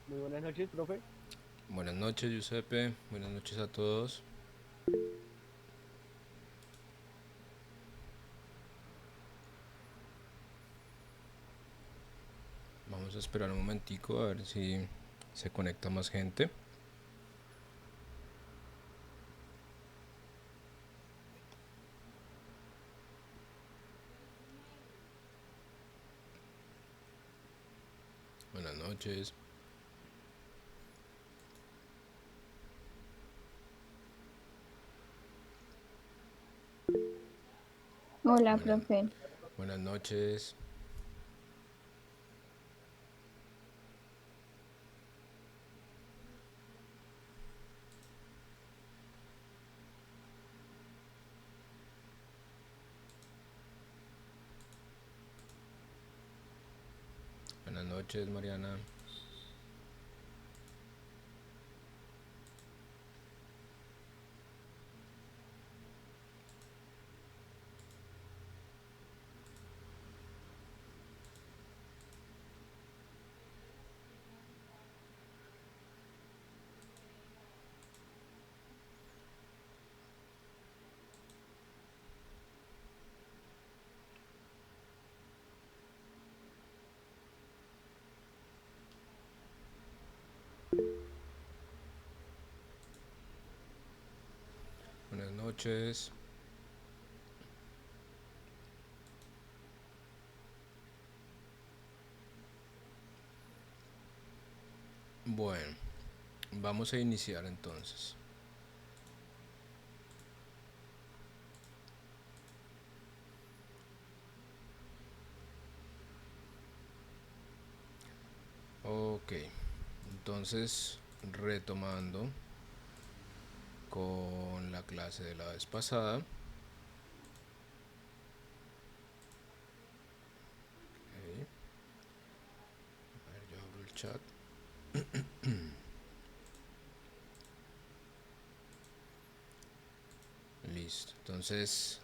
Muy buenas noches, profe. Buenas noches, Giuseppe. Buenas noches a todos. Vamos a esperar un momentico a ver si se conecta más gente. Buenas noches. Hola, Buenas, profe. buenas noches. Buenas noches, Mariana. Buenas noches. Bueno, vamos a iniciar entonces. Ok, entonces retomando con la clase de la vez pasada. Ok, a ver, yo abro el chat. Listo, entonces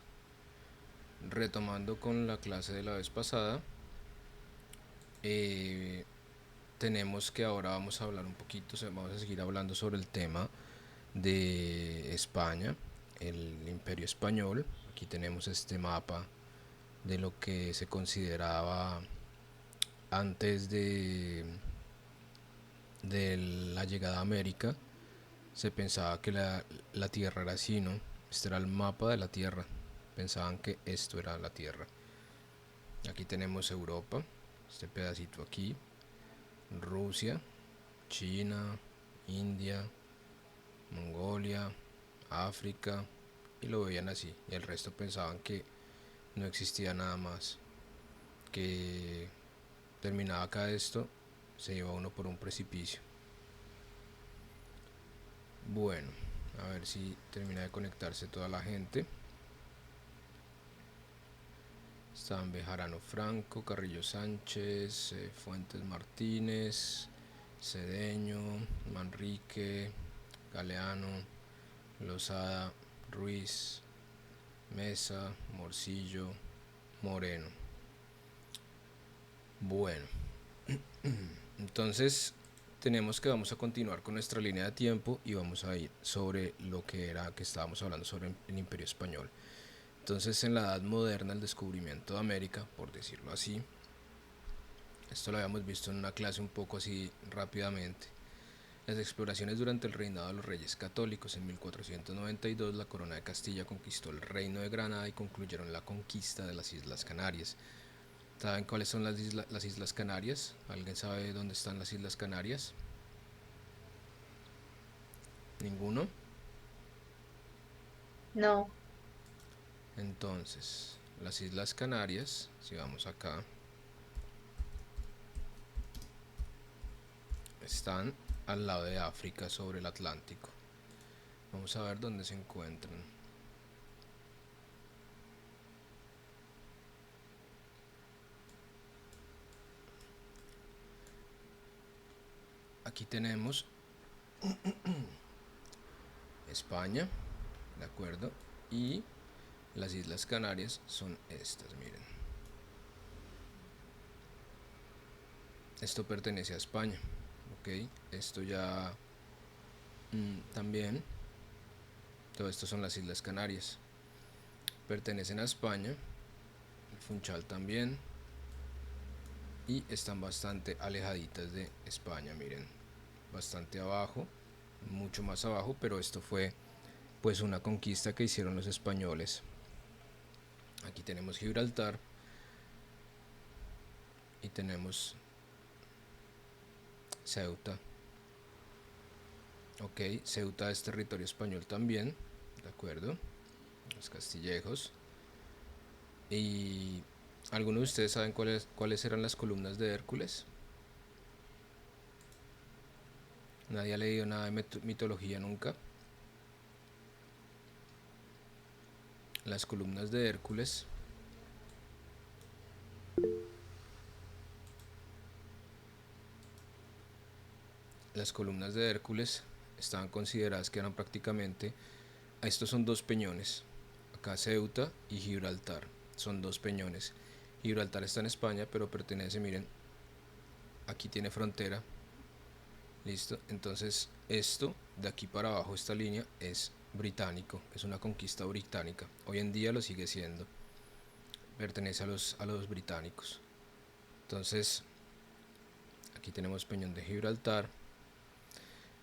retomando con la clase de la vez pasada, eh, tenemos que ahora vamos a hablar un poquito, vamos a seguir hablando sobre el tema de España, el Imperio Español. Aquí tenemos este mapa de lo que se consideraba antes de la llegada a América. Se pensaba que la Tierra era así, ¿no? Este era el mapa de la Tierra. Pensaban que esto era la Tierra. Aquí tenemos Europa, este pedacito aquí, Rusia, China, India, Mongolia, África, y lo veían así. Y el resto pensaban que no existía nada más, que terminaba acá esto, se iba uno por un precipicio. Bueno, a ver si termina de conectarse toda la gente. Están Bejarano Franco, Carrillo Sánchez, Fuentes Martínez, Cedeño, Manrique, Galeano, Lozada, Ruiz, Mesa, Morcillo, Moreno. Bueno, entonces tenemos que vamos a continuar con nuestra línea de tiempo y vamos a ir sobre lo que era que estábamos hablando sobre el Imperio Español. Entonces, en la Edad Moderna, el descubrimiento de América, por decirlo así, esto lo habíamos visto en una clase un poco así rápidamente. Las exploraciones durante el reinado de los reyes católicos. En 1492 la corona de Castilla conquistó el reino de Granada y concluyeron la conquista de las Islas Canarias. ¿Saben cuáles son las Islas Canarias? ¿Alguien sabe dónde están las Islas Canarias? ¿Ninguno? No. Entonces, las Islas Canarias, si vamos acá, están al lado de África sobre el Atlántico. Vamos a ver dónde se encuentran. Aquí tenemos España, ¿de acuerdo? Y las Islas Canarias son estas, miren. Esto pertenece a España, Ok, esto ya también, todo esto son las Islas Canarias, pertenecen a España, el Funchal también, y están bastante alejaditas de España, miren, bastante abajo, mucho más abajo, pero esto fue pues una conquista que hicieron los españoles. Aquí tenemos Gibraltar y tenemos Ceuta. Ok, Ceuta es territorio español también, de acuerdo, los castillejos. ¿Y algunos de ustedes saben cuáles eran las columnas de Hércules? Nadie ha leído nada de mitología nunca. Las columnas de Hércules estaban consideradas que eran prácticamente, estos son dos peñones, acá Ceuta y Gibraltar, son dos peñones. Gibraltar está en España, pero pertenece, miren, aquí tiene frontera. Listo, entonces esto de aquí para abajo, esta línea es británico, es una conquista británica. Hoy en día lo sigue siendo, pertenece a los británicos. Entonces aquí tenemos Peñón de Gibraltar.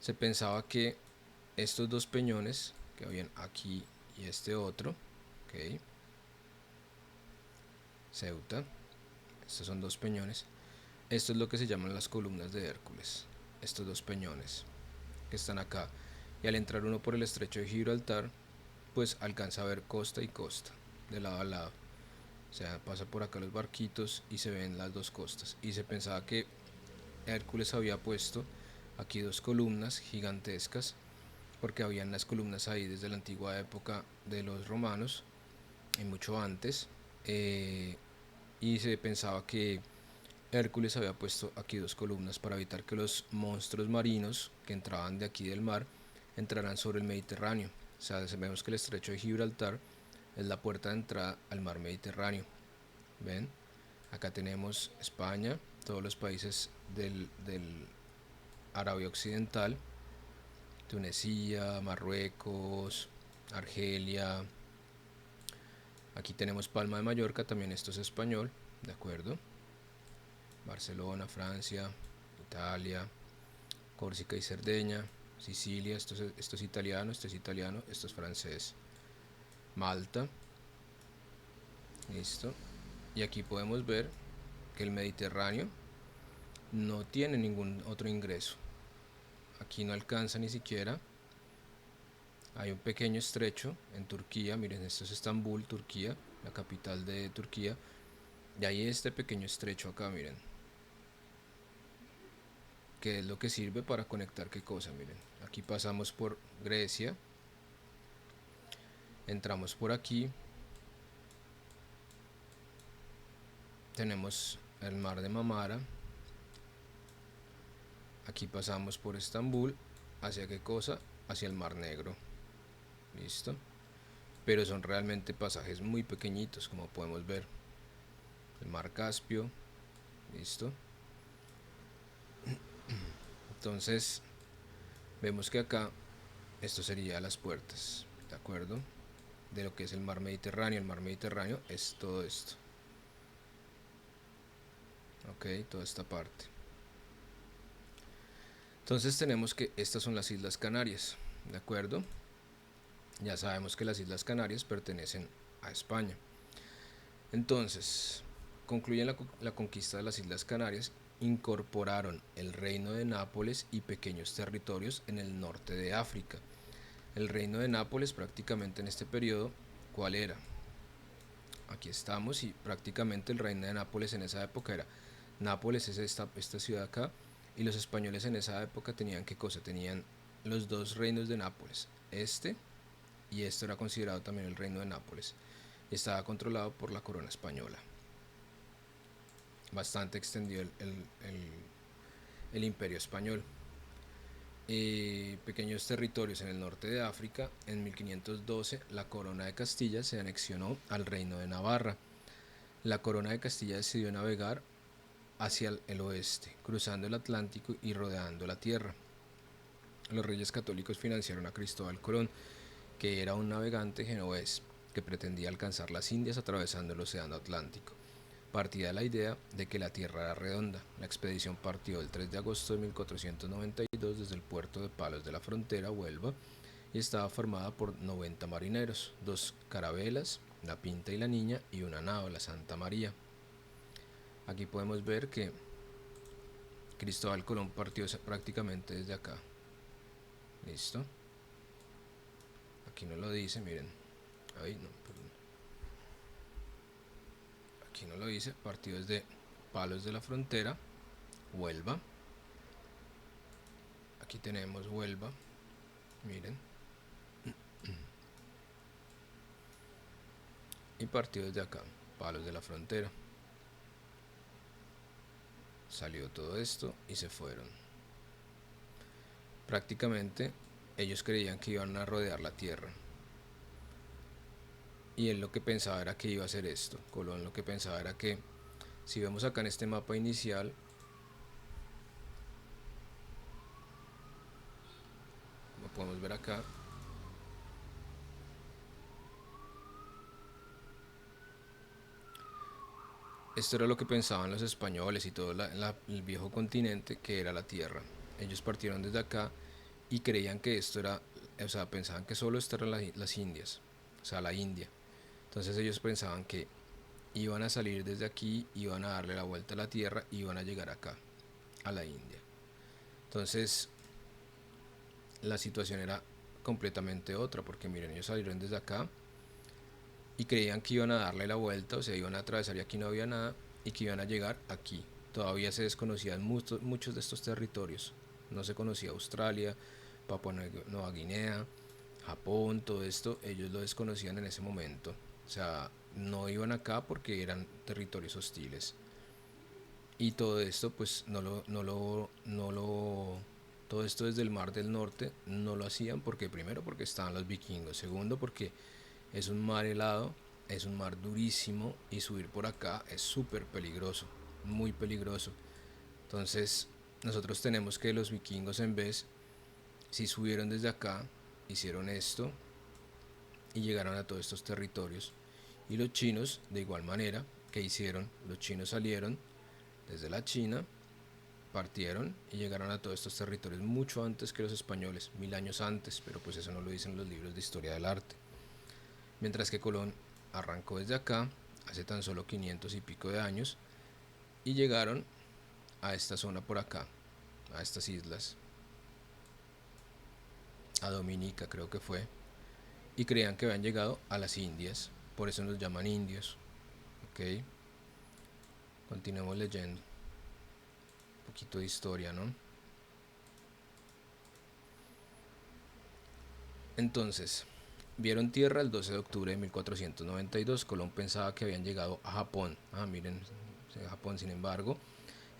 Se pensaba que estos dos peñones que habían aquí y este otro, ok, Ceuta, estos son dos peñones. Esto es lo que se llaman las columnas de Hércules, estos dos peñones que están acá. Y al entrar uno por el estrecho de Gibraltar, pues alcanza a ver costa y costa, de lado a lado. O sea, pasa por acá los barquitos y se ven las dos costas. Y se pensaba que Hércules había puesto aquí dos columnas gigantescas, porque habían las columnas ahí desde la antigua época de los romanos y mucho antes. Y se pensaba que Hércules había puesto aquí dos columnas para evitar que los monstruos marinos que entraban de aquí del mar entraran sobre el Mediterráneo. O sea, vemos que el estrecho de Gibraltar es la puerta de entrada al mar Mediterráneo. ¿Ven? Acá tenemos España, todos los países del Arabia Occidental, Tunecía, Marruecos, Argelia. Aquí tenemos Palma de Mallorca, también esto es español, ¿de acuerdo? Barcelona, Francia, Italia, Córcega y Cerdeña, Sicilia, esto es italiano, esto es francés. Malta, listo. Y aquí podemos ver que el Mediterráneo no tiene ningún otro ingreso. Aquí no alcanza ni siquiera. Hay un pequeño estrecho en Turquía, miren, esto es Estambul, Turquía, la capital de Turquía. Y hay este pequeño estrecho acá, miren, que es lo que sirve para conectar qué cosa, miren. Aquí pasamos por Grecia, entramos por aquí, tenemos el mar de Mamara, aquí pasamos por Estambul, ¿hacia qué cosa? Hacia el mar Negro, listo. Pero son realmente pasajes muy pequeñitos, como podemos ver. El mar Caspio, listo. Entonces vemos que acá esto sería las puertas, ¿de acuerdo? De lo que es el mar Mediterráneo. El mar Mediterráneo es todo esto, ok, toda esta parte. Entonces tenemos que estas son las Islas Canarias, ¿de acuerdo? Ya sabemos que las Islas Canarias pertenecen a España. Entonces, concluyen la conquista de las Islas Canarias, incorporaron el reino de Nápoles y pequeños territorios en el norte de África. El reino de Nápoles prácticamente en este periodo, ¿cuál era? Aquí estamos y prácticamente el reino de Nápoles en esa época era, Nápoles es esta ciudad acá, y los españoles en esa época tenían ¿qué cosa? Tenían los dos reinos de Nápoles, este y esto era considerado también el reino de Nápoles. Estaba controlado por la corona española. Bastante extendido el imperio español. Pequeños territorios en el norte de África. En 1512 la corona de Castilla se anexionó al reino de Navarra. La corona de Castilla decidió navegar hacia el oeste, cruzando el Atlántico y rodeando la tierra. Los reyes católicos financiaron a Cristóbal Colón, que era un navegante genovés que pretendía alcanzar las Indias atravesando el océano Atlántico. Partía de la idea de que la Tierra era redonda. La expedición partió el 3 de agosto de 1492 desde el puerto de Palos de la Frontera, Huelva, y estaba formada por 90 marineros, 2 carabelas, la Pinta y la Niña, y una nao, la Santa María. Aquí podemos ver que Cristóbal Colón partió prácticamente desde acá. Listo. Aquí no lo dice, miren. Ahí no, perdón. Aquí no lo dice. Partió desde Palos de la Frontera, Huelva. Aquí tenemos Huelva. Miren. Y partió desde acá, Palos de la Frontera. Salió todo esto y se fueron. Prácticamente ellos creían que iban a rodear la Tierra. Y él lo que pensaba era que iba a hacer esto. Colón lo que pensaba era que, si vemos acá en este mapa inicial, como podemos ver acá, esto era lo que pensaban los españoles y todo el viejo continente, que era la Tierra. Ellos partieron desde acá y creían que esto era, o sea, pensaban que solo esto eran las Indias, o sea, la India. Entonces ellos pensaban que iban a salir desde aquí, iban a darle la vuelta a la Tierra y iban a llegar acá, a la India. Entonces la situación era completamente otra, porque miren, ellos salieron desde acá y creían que iban a darle la vuelta, o sea, iban a atravesar y aquí no había nada, y que iban a llegar aquí. Todavía se desconocían muchos de estos territorios. No se conocía Australia, Papua Nueva Guinea, Japón, todo esto, ellos lo desconocían en ese momento. O sea, no iban acá porque eran territorios hostiles. Y todo esto, pues, todo esto desde el Mar del Norte no lo hacían porque, primero, porque estaban los vikingos, segundo, porque es un mar helado, es un mar durísimo y subir por acá es súper peligroso, muy peligroso. Entonces, nosotros tenemos que los vikingos, en vez, si subieron desde acá, hicieron esto y llegaron a todos estos territorios. Y los chinos, de igual manera, ¿qué hicieron? Los chinos salieron desde la China, partieron y llegaron a todos estos territorios mucho antes que los españoles, 1000 años antes, pero pues eso no lo dicen los libros de historia del arte. Mientras que Colón arrancó desde acá, hace tan solo 500 y pico de años, y llegaron a esta zona por acá, a estas islas, a Dominica creo que fue, y creían que habían llegado a las Indias, por eso nos llaman indios. Ok, continuemos leyendo un poquito de historia, ¿no? Entonces, vieron tierra el 12 de octubre de 1492. Colón pensaba que habían llegado a Japón. Miren, Japón. Sin embargo,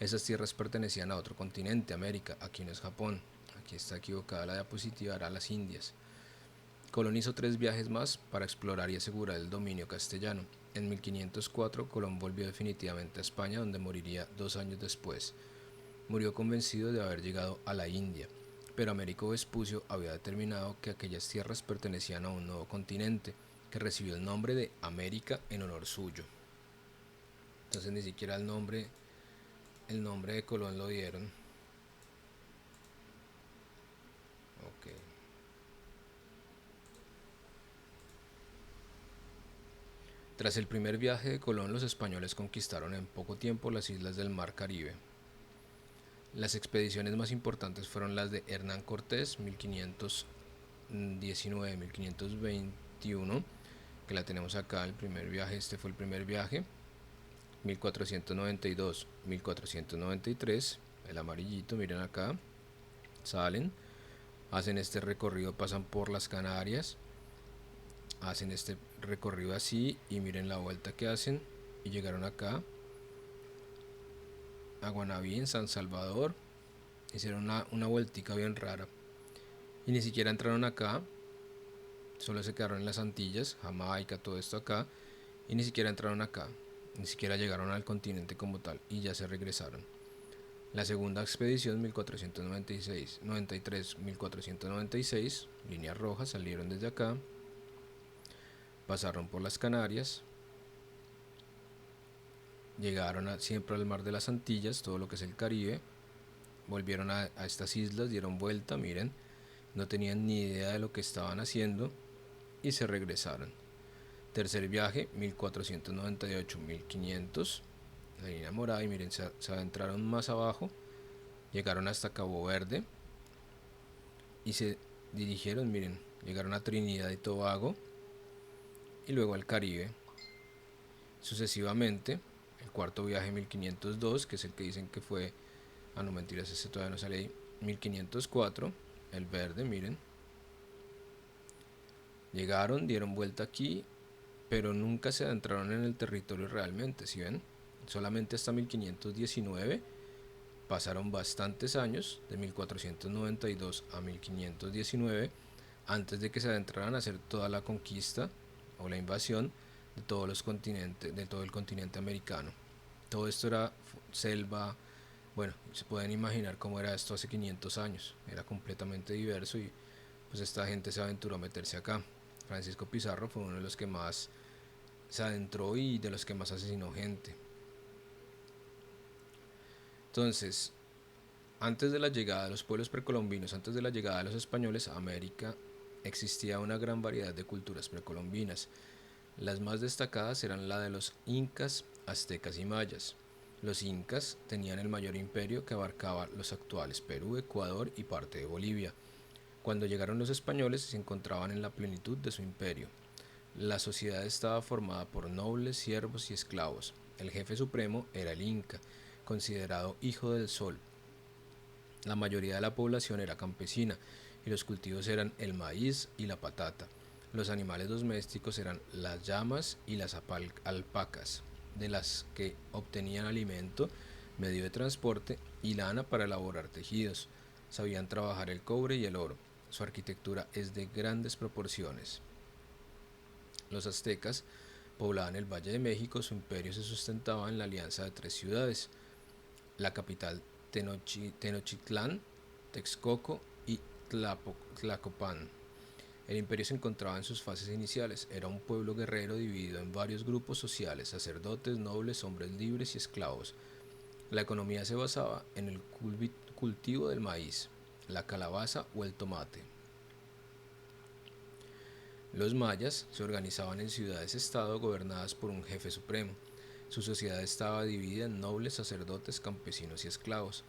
esas tierras pertenecían a otro continente, América. Aquí no es Japón. Aquí está equivocada la diapositiva, era las Indias. Colón hizo 3 viajes más para explorar y asegurar el dominio castellano. En 1504, Colón volvió definitivamente a España, donde moriría 2 años después. Murió convencido de haber llegado a la India, pero Américo Vespucio había determinado que aquellas tierras pertenecían a un nuevo continente, que recibió el nombre de América en honor suyo. Entonces ni siquiera el nombre de Colón lo dieron. Okay. Tras el primer viaje de Colón, los españoles conquistaron en poco tiempo las islas del Mar Caribe. Las expediciones más importantes fueron las de Hernán Cortés, 1519-1521, que la tenemos acá, el primer viaje, este fue el primer viaje, 1492-1493, el amarillito, miren acá, salen, hacen este recorrido, pasan por las Canarias, hacen este recorrido así y miren la vuelta que hacen y llegaron acá a Guanaví, en San Salvador, hicieron una vueltica bien rara y ni siquiera entraron acá, solo se quedaron en las Antillas, Jamaica, todo esto acá, y ni siquiera entraron acá, ni siquiera llegaron al continente como tal y ya se regresaron. La segunda expedición, 1493-1496, líneas rojas, salieron desde acá, pasaron por las Canarias, llegaron siempre al mar de las Antillas, todo lo que es el Caribe, volvieron a estas islas, dieron vuelta, miren, no tenían ni idea de lo que estaban haciendo y se regresaron. Tercer viaje, 1498-1500, la línea morada, y miren, se adentraron más abajo, llegaron hasta Cabo Verde y se dirigieron, miren, llegaron a Trinidad y Tobago y luego al Caribe. Sucesivamente, el cuarto viaje, 1502, que es el que dicen que fue, no mentiras, ese todavía no sale ahí, 1504, el verde, miren, llegaron, dieron vuelta aquí, pero nunca se adentraron en el territorio realmente, ¿sí ven? Solamente hasta 1519, pasaron bastantes años, de 1492 a 1519, antes de que se adentraran a hacer toda la conquista o la invasión de todos los continentes, de todo el continente americano. Todo esto era selva, bueno, se pueden imaginar cómo era esto hace 500 años, era completamente diverso y pues esta gente se aventuró a meterse acá. Francisco Pizarro fue uno de los que más se adentró y de los que más asesinó gente. Entonces, antes de la llegada de los pueblos precolombinos, antes de la llegada de los españoles a América, existía una gran variedad de culturas precolombinas. Las más destacadas eran la de los incas, aztecas y mayas. Los incas tenían el mayor imperio, que abarcaba los actuales Perú, Ecuador y parte de Bolivia. Cuando llegaron los españoles se encontraban en la plenitud de su imperio. La sociedad estaba formada por nobles, siervos y esclavos. El jefe supremo era el inca, considerado hijo del sol. La mayoría de la población era campesina y los cultivos eran el maíz y la patata. Los animales domésticos eran las llamas y las alpacas, de las que obtenían alimento, medio de transporte y lana para elaborar tejidos. Sabían trabajar el cobre y el oro. Su arquitectura es de grandes proporciones. Los aztecas poblaban el Valle de México. Su imperio se sustentaba en la alianza de tres ciudades: la capital Tenochtitlán, Texcoco y Tlacopan. El imperio se encontraba en sus fases iniciales. Era un pueblo guerrero dividido en varios grupos sociales: sacerdotes, nobles, hombres libres y esclavos. La economía se basaba en el cultivo del maíz, la calabaza o el tomate. Los mayas se organizaban en ciudades-estado gobernadas por un jefe supremo. Su sociedad estaba dividida en nobles, sacerdotes, campesinos y esclavos.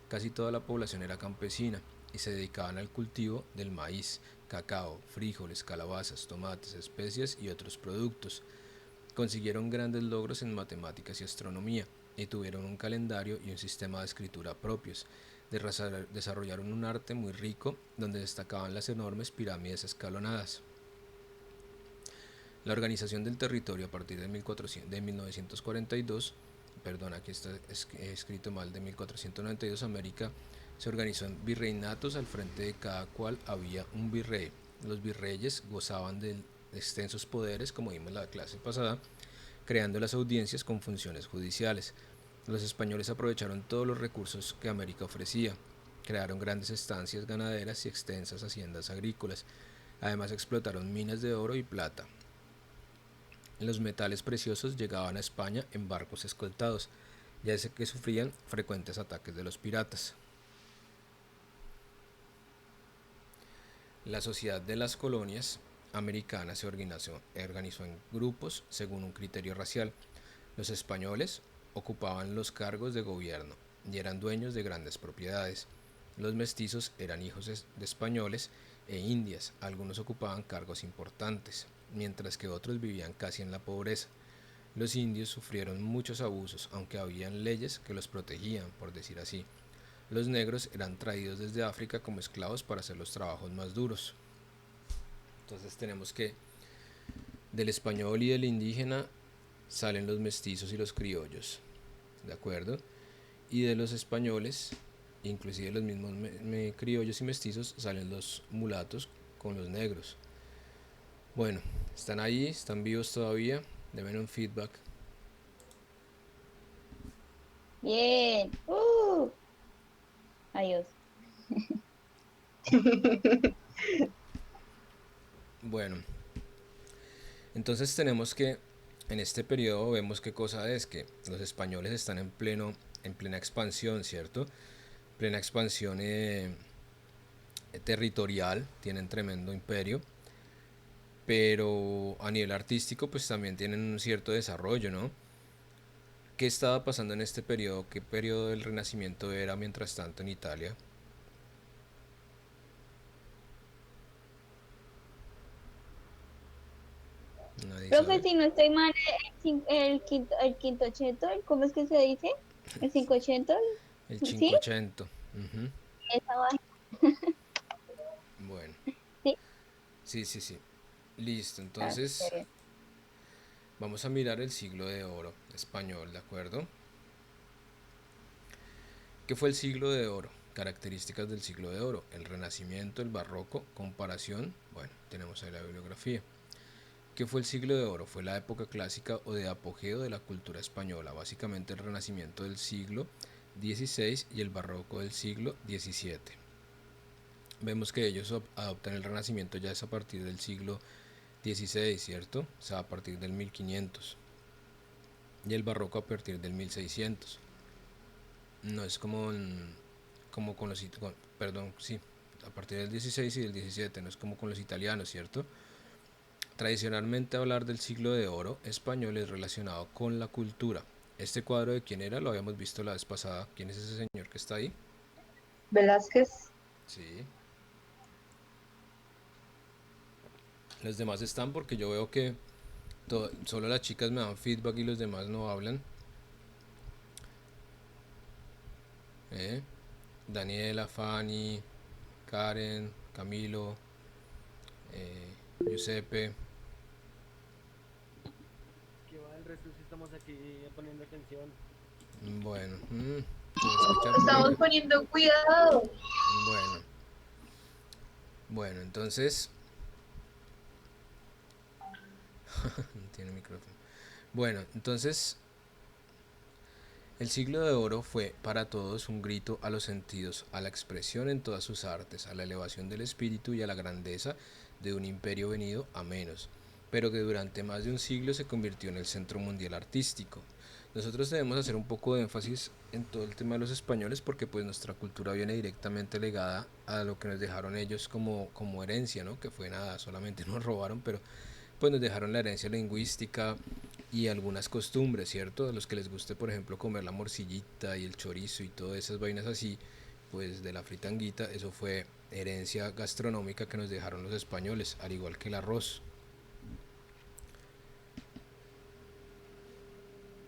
Casi toda la población era campesina y se dedicaban al cultivo del maíz, cacao, frijoles, calabazas, tomates, especias y otros productos. Consiguieron grandes logros en matemáticas y astronomía y tuvieron un calendario y un sistema de escritura propios. Desarrollaron un arte muy rico donde destacaban las enormes pirámides escalonadas. La organización del territorio a partir de 1942, perdón, aquí está escrito mal, de 1492, América se organizó en virreinatos, al frente de cada cual había un virrey. Los virreyes gozaban de extensos poderes, como vimos la clase pasada, creando las audiencias con funciones judiciales. Los españoles aprovecharon todos los recursos que América ofrecía. Crearon grandes estancias ganaderas y extensas haciendas agrícolas. Además explotaron minas de oro y plata. Los metales preciosos llegaban a España en barcos escoltados, ya que sufrían frecuentes ataques de los piratas. La sociedad de las colonias americanas se organizó en grupos según un criterio racial. Los españoles ocupaban los cargos de gobierno y eran dueños de grandes propiedades. Los mestizos eran hijos de españoles e indias. Algunos ocupaban cargos importantes, mientras que otros vivían casi en la pobreza. Los indios sufrieron muchos abusos, aunque habían leyes que los protegían, por decir así. Los negros eran traídos desde África como esclavos para hacer los trabajos más duros. Entonces tenemos que del español y del indígena salen los mestizos y los criollos, ¿de acuerdo? Y de los españoles, inclusive los mismos criollos y mestizos, salen los mulatos con los negros. Bueno, están ahí, están vivos todavía, denme un feedback. Bien. Adiós. Bueno, entonces tenemos que en este periodo vemos qué cosa es que los españoles están en plena expansión, ¿cierto? Plena expansión territorial, tienen tremendo imperio, pero a nivel artístico pues también tienen un cierto desarrollo, ¿no? ¿Qué estaba pasando en este periodo? ¿Qué periodo del Renacimiento era mientras tanto en Italia? Nadie Profe, sabe. si no estoy mal, el quintochento, ¿cómo es que se dice? El cincochento, El ¿sí? 500. Ujú. Esa vaina. Bueno, Sí. sí, sí, sí. Listo, Ah, entonces chévere. vamos a mirar el siglo de oro español, ¿de acuerdo? ¿Qué fue el siglo de oro? Características del siglo de oro: el Renacimiento, el Barroco, comparación. Bueno, tenemos ahí la bibliografía. ¿Qué fue el siglo de oro? Fue la época clásica o de apogeo de la cultura española, básicamente el Renacimiento del siglo XVI y el Barroco del siglo XVII. Vemos que ellos adoptan el Renacimiento ya es a partir del siglo XVI, ¿cierto? O sea, a partir del 1500. Y el Barroco a partir del 1600. No es como con los, perdón, sí, a partir del 16 y del 17, no es como con los italianos, ¿cierto? Tradicionalmente hablar del siglo de oro español es relacionado con la cultura. Este cuadro de quién era, lo habíamos visto la vez pasada. ¿Quién es ese señor que está ahí? Velázquez. Sí. Los demás están porque yo veo que solo las chicas me dan feedback y los demás no hablan. ¿Eh? Daniela, Fanny, Karen, Camilo, Giuseppe. Que va, el resto sí estamos aquí poniendo atención. Bueno, se me escucha por Estamos acá. poniendo cuidado. Bueno, bueno, entonces no tiene micrófono. Bueno, entonces el siglo de oro fue para todos un grito a los sentidos, a la expresión en todas sus artes, a la elevación del espíritu y a la grandeza de un imperio venido a menos, pero que durante más de un siglo se convirtió en el centro mundial artístico. Nosotros debemos hacer un poco de énfasis en todo el tema de los españoles porque pues nuestra cultura viene directamente legada a lo que nos dejaron ellos como herencia, ¿no? Que fue nada, solamente nos robaron, pero pues nos dejaron la herencia lingüística y algunas costumbres, ¿cierto? A los que les guste, por ejemplo, comer la morcillita y el chorizo y todas esas vainas así, pues de la fritanguita, eso fue herencia gastronómica que nos dejaron los españoles, al igual que el arroz.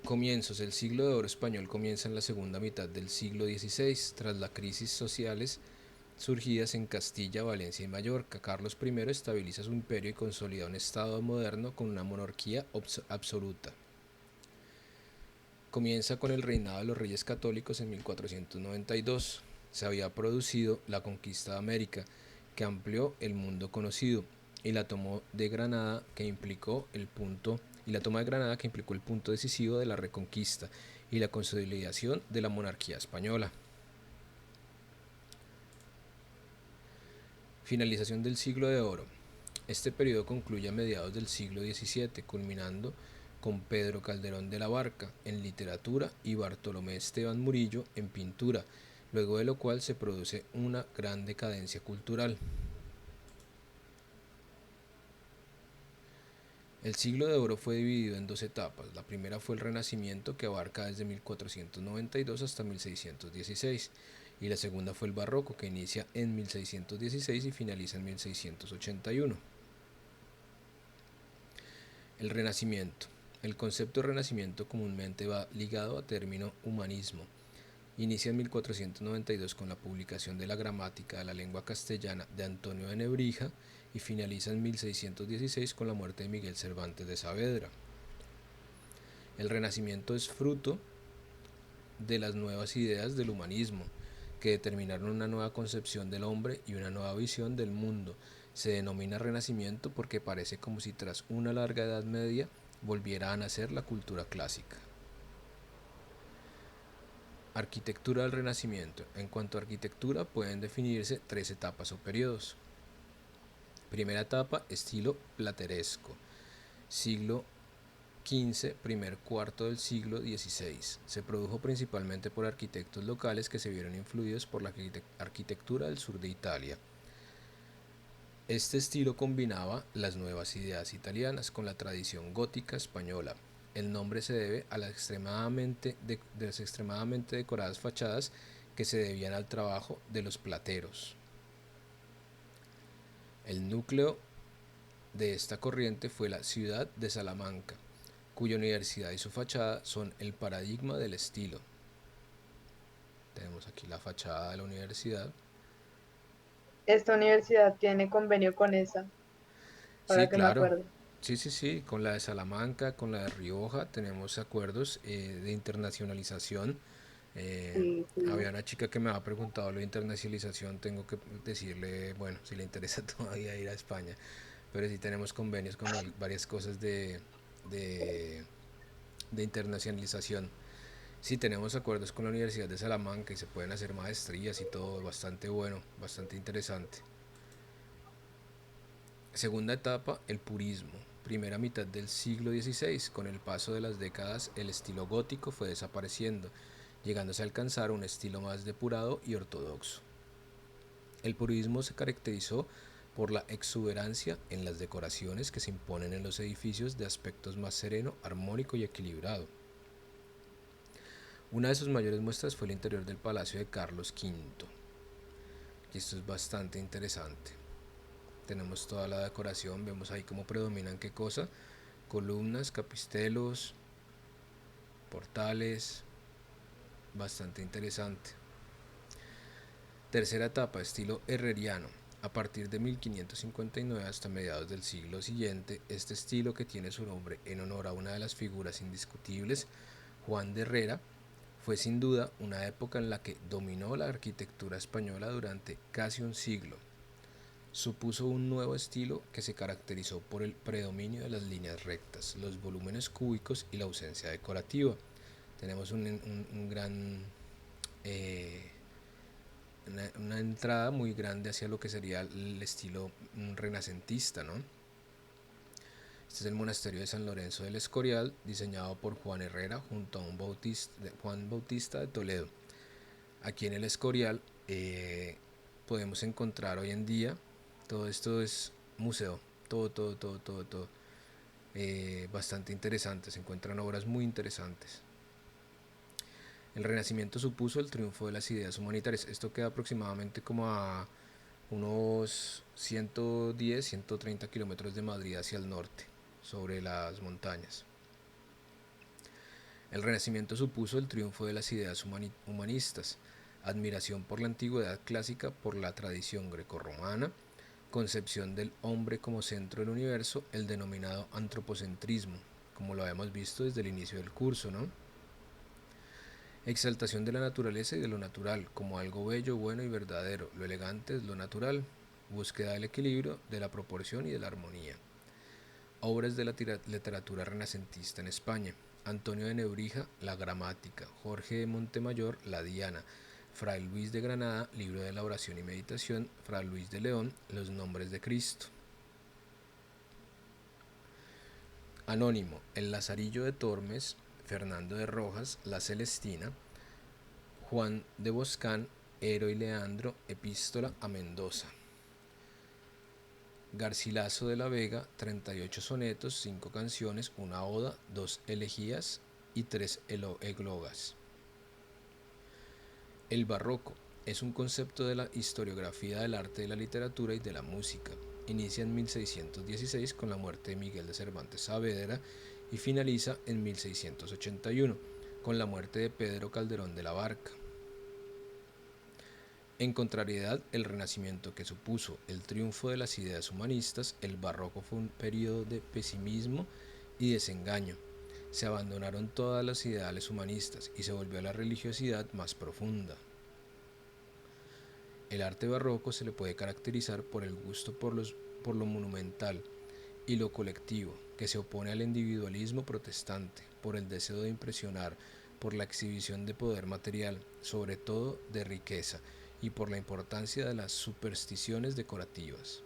Comienzos. El siglo de oro español comienza en la segunda mitad del siglo XVI, tras las crisis sociales surgidas en Castilla, Valencia y Mallorca. Carlos I estabiliza su imperio y consolida un estado moderno con una monarquía absoluta. Comienza con el reinado de los Reyes Católicos en 1492. Se había producido la conquista de América, que amplió el mundo conocido, y la tomó de Granada, que implicó el punto y la toma de Granada, que implicó el punto decisivo de la reconquista y la consolidación de la monarquía española. Finalización del siglo de oro. Este periodo concluye a mediados del siglo XVII, culminando con Pedro Calderón de la Barca en literatura y Bartolomé Esteban Murillo en pintura, luego de lo cual se produce una gran decadencia cultural. El siglo de oro fue dividido en dos etapas. La primera fue el Renacimiento, que abarca desde 1492 hasta 1616, y la segunda fue el Barroco, que inicia en 1616 y finaliza en 1681. El Renacimiento. El concepto de Renacimiento comúnmente va ligado a término humanismo. Inicia en 1492 con la publicación de la Gramática de la Lengua Castellana de Antonio de Nebrija y finaliza en 1616 con la muerte de Miguel Cervantes de Saavedra. El Renacimiento es fruto de las nuevas ideas del humanismo, que determinaron una nueva concepción del hombre y una nueva visión del mundo. Se denomina Renacimiento porque parece como si tras una larga Edad Media volviera a nacer la cultura clásica. Arquitectura del Renacimiento. En cuanto a arquitectura, pueden definirse tres etapas o periodos. Primera etapa, estilo plateresco, siglo XV, primer cuarto del siglo XVI. Se produjo principalmente por arquitectos locales que se vieron influidos por la arquitectura del sur de Italia. Este estilo combinaba las nuevas ideas italianas con la tradición gótica española. El nombre se debe a las extremadamente decoradas fachadas que se debían al trabajo de los plateros. El núcleo de esta corriente fue la ciudad de Salamanca, cuya universidad y su fachada son el paradigma del estilo. Tenemos aquí la fachada de la universidad. Esta universidad tiene convenio con esa, Sí, para que me claro. acuerde. Sí, con la de Salamanca, con la de Rioja tenemos acuerdos de internacionalización. Eh, Sí, Había sí. una chica que me había preguntado lo de internacionalización, tengo que decirle, bueno, si le interesa todavía ir a España, pero sí tenemos convenios con varias cosas de, de internacionalización. Sí, tenemos acuerdos con la Universidad de Salamanca y se pueden hacer maestrías y todo, bastante bueno, bastante interesante. Segunda etapa, el purismo. Primera mitad del siglo XVI, con el paso de las décadas el estilo gótico fue desapareciendo, llegándose a alcanzar un estilo más depurado y ortodoxo. El purismo se caracterizó por la exuberancia en las decoraciones que se imponen en los edificios de aspectos más sereno, armónico y equilibrado. Una de sus mayores muestras fue el interior del Palacio de Carlos V, y esto es bastante interesante. Tenemos toda la decoración, vemos ahí cómo predominan qué cosa, columnas, capistelos, portales, bastante interesante. Tercera etapa, estilo herreriano. A partir de 1559 hasta mediados del siglo siguiente, este estilo, que tiene su nombre en honor a una de las figuras indiscutibles, Juan de Herrera, fue sin duda una época en la que dominó la arquitectura española durante casi un siglo. Supuso un nuevo estilo que se caracterizó por el predominio de las líneas rectas, los volúmenes cúbicos y la ausencia decorativa. Tenemos un gran eh, una entrada muy grande hacia lo que sería el estilo renacentista, ¿no? Este es el monasterio de San Lorenzo del Escorial, diseñado por Juan Herrera junto a Juan Bautista de Toledo. Aquí en el Escorial podemos encontrar hoy en día, todo esto es museo, todo. Bastante interesante, se encuentran obras muy interesantes. El Renacimiento supuso el triunfo de las ideas humanitarias. Esto queda aproximadamente como a unos 110, 130 kilómetros de Madrid hacia el norte, sobre las montañas. El Renacimiento supuso el triunfo de las ideas humanistas, admiración por la antigüedad clásica, por la tradición grecorromana, concepción del hombre como centro del universo, el denominado antropocentrismo, como lo habíamos visto desde el inicio del curso, ¿no? Exaltación de la naturaleza y de lo natural, como algo bello, bueno y verdadero. Lo elegante es lo natural. Búsqueda del equilibrio, de la proporción y de la armonía. Obras de la literatura renacentista en España. Antonio de Nebrija, La Gramática. Jorge de Montemayor, La Diana. Fray Luis de Granada, Libro de la Oración y Meditación. Fray Luis de León, Los Nombres de Cristo. Anónimo, El Lazarillo de Tormes. Fernando de Rojas, La Celestina. Juan de Boscán, Ero y Leandro, Epístola a Mendoza. Garcilaso de la Vega, 38 sonetos, 5 canciones, una oda, 2 elegías y 3 eglogas. El barroco es un concepto de la historiografía del arte, de la literatura y de la música. Inicia en 1616 con la muerte de Miguel de Cervantes Saavedra y finaliza en 1681 con la muerte de Pedro Calderón de la Barca. En contrariedad, el Renacimiento, que supuso el triunfo de las ideas humanistas, el barroco fue un periodo de pesimismo y desengaño. Se abandonaron todas las ideales humanistas y se volvió a la religiosidad más profunda. El arte barroco se le puede caracterizar por el gusto por lo monumental y lo colectivo, que se opone al individualismo protestante, por el deseo de impresionar por la exhibición de poder material, sobre todo de riqueza, y por la importancia de las supersticiones decorativas.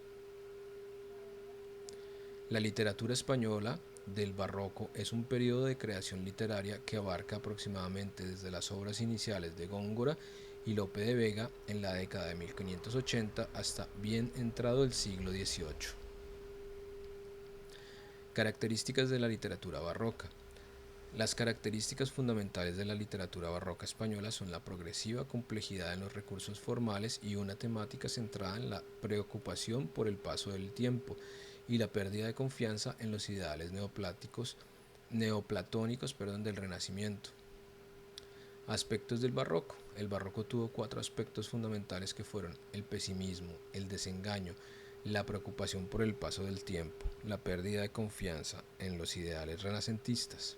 La literatura española del Barroco es un periodo de creación literaria que abarca aproximadamente desde las obras iniciales de Góngora y Lope de Vega en la década de 1580 hasta bien entrado el siglo XVIII. Características de la literatura barroca. Las características fundamentales de la literatura barroca española son la progresiva complejidad en los recursos formales y una temática centrada en la preocupación por el paso del tiempo y la pérdida de confianza en los ideales neoplatónicos del Renacimiento. Aspectos del barroco. El barroco tuvo 4 aspectos fundamentales que fueron el pesimismo, el desengaño, la preocupación por el paso del tiempo, la pérdida de confianza en los ideales renacentistas.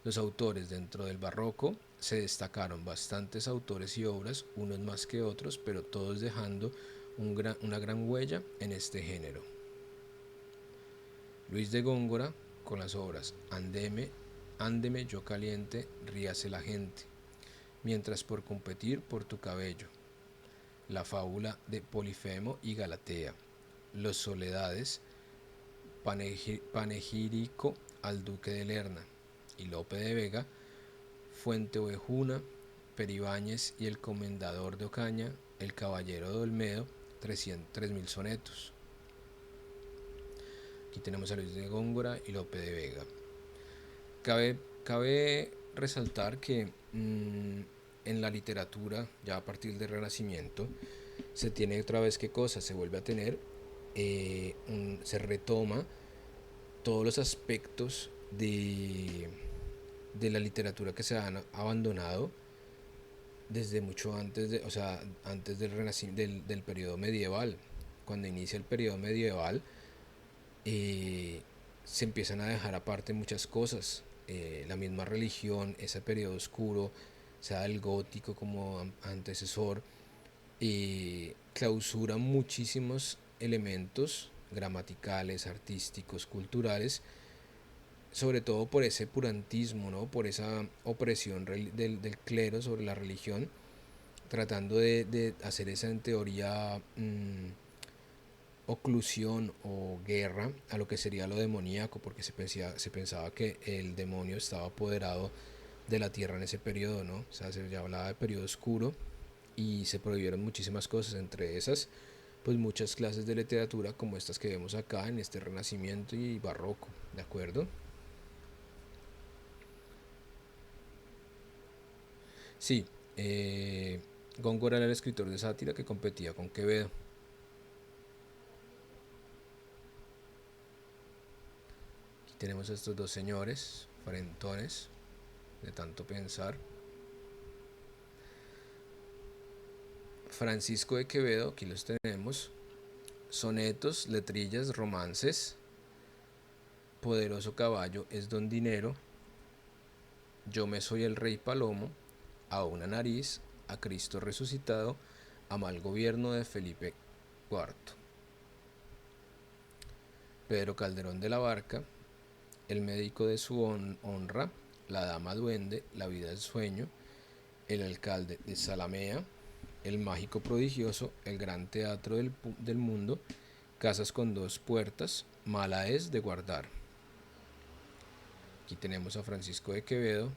Los autores dentro del barroco se destacaron bastantes autores y obras, unos más que otros, pero todos dejando una gran huella en este género. Luis de Góngora con las obras Ándeme yo caliente, ríase la gente, Mientras por competir por tu cabello, la fábula de Polifemo y Galatea, Los Soledades, Panegírico al Duque de Lerna y Lope de Vega, Fuente Ovejuna, Peribáñez y el Comendador de Ocaña, El Caballero de Olmedo, 3.000 sonetos. Aquí tenemos a Luis de Góngora y Lope de Vega. Cabe resaltar que en la literatura, ya a partir del Renacimiento, se tiene otra vez qué cosa, se vuelve a tener, se retoma todos los aspectos de la literatura que se han abandonado desde mucho antes antes del periodo medieval. Cuando inicia el periodo medieval, se empiezan a dejar aparte muchas cosas, la misma religión, ese periodo oscuro, sea el gótico como antecesor, clausura muchísimos elementos gramaticales, artísticos, culturales, sobre todo por ese purantismo, ¿no? Por esa opresión del clero sobre la religión, tratando de hacer esa, en teoría, oclusión o guerra a lo que sería lo demoníaco, porque se pensaba que el demonio estaba apoderado de la tierra en ese periodo, ¿no? O sea, se hablaba de periodo oscuro y se prohibieron muchísimas cosas, entre esas pues muchas clases de literatura como estas que vemos acá en este Renacimiento y Barroco, ¿de acuerdo? Sí, Góngora era el escritor de sátira que competía con Quevedo. Aquí tenemos a estos dos señores, frentones, de tanto pensar. Francisco de Quevedo, aquí los tenemos. Sonetos, letrillas, romances. Poderoso caballo es don dinero. Yo me soy el rey palomo. A una nariz, a Cristo resucitado, a mal gobierno de Felipe IV. Pedro Calderón de la Barca, el médico de su honra, la dama duende, la vida del sueño, el alcalde de Zalamea, el mágico prodigioso, el gran teatro del mundo, casas con 2 puertas, mala es de guardar. Aquí tenemos a Francisco de Quevedo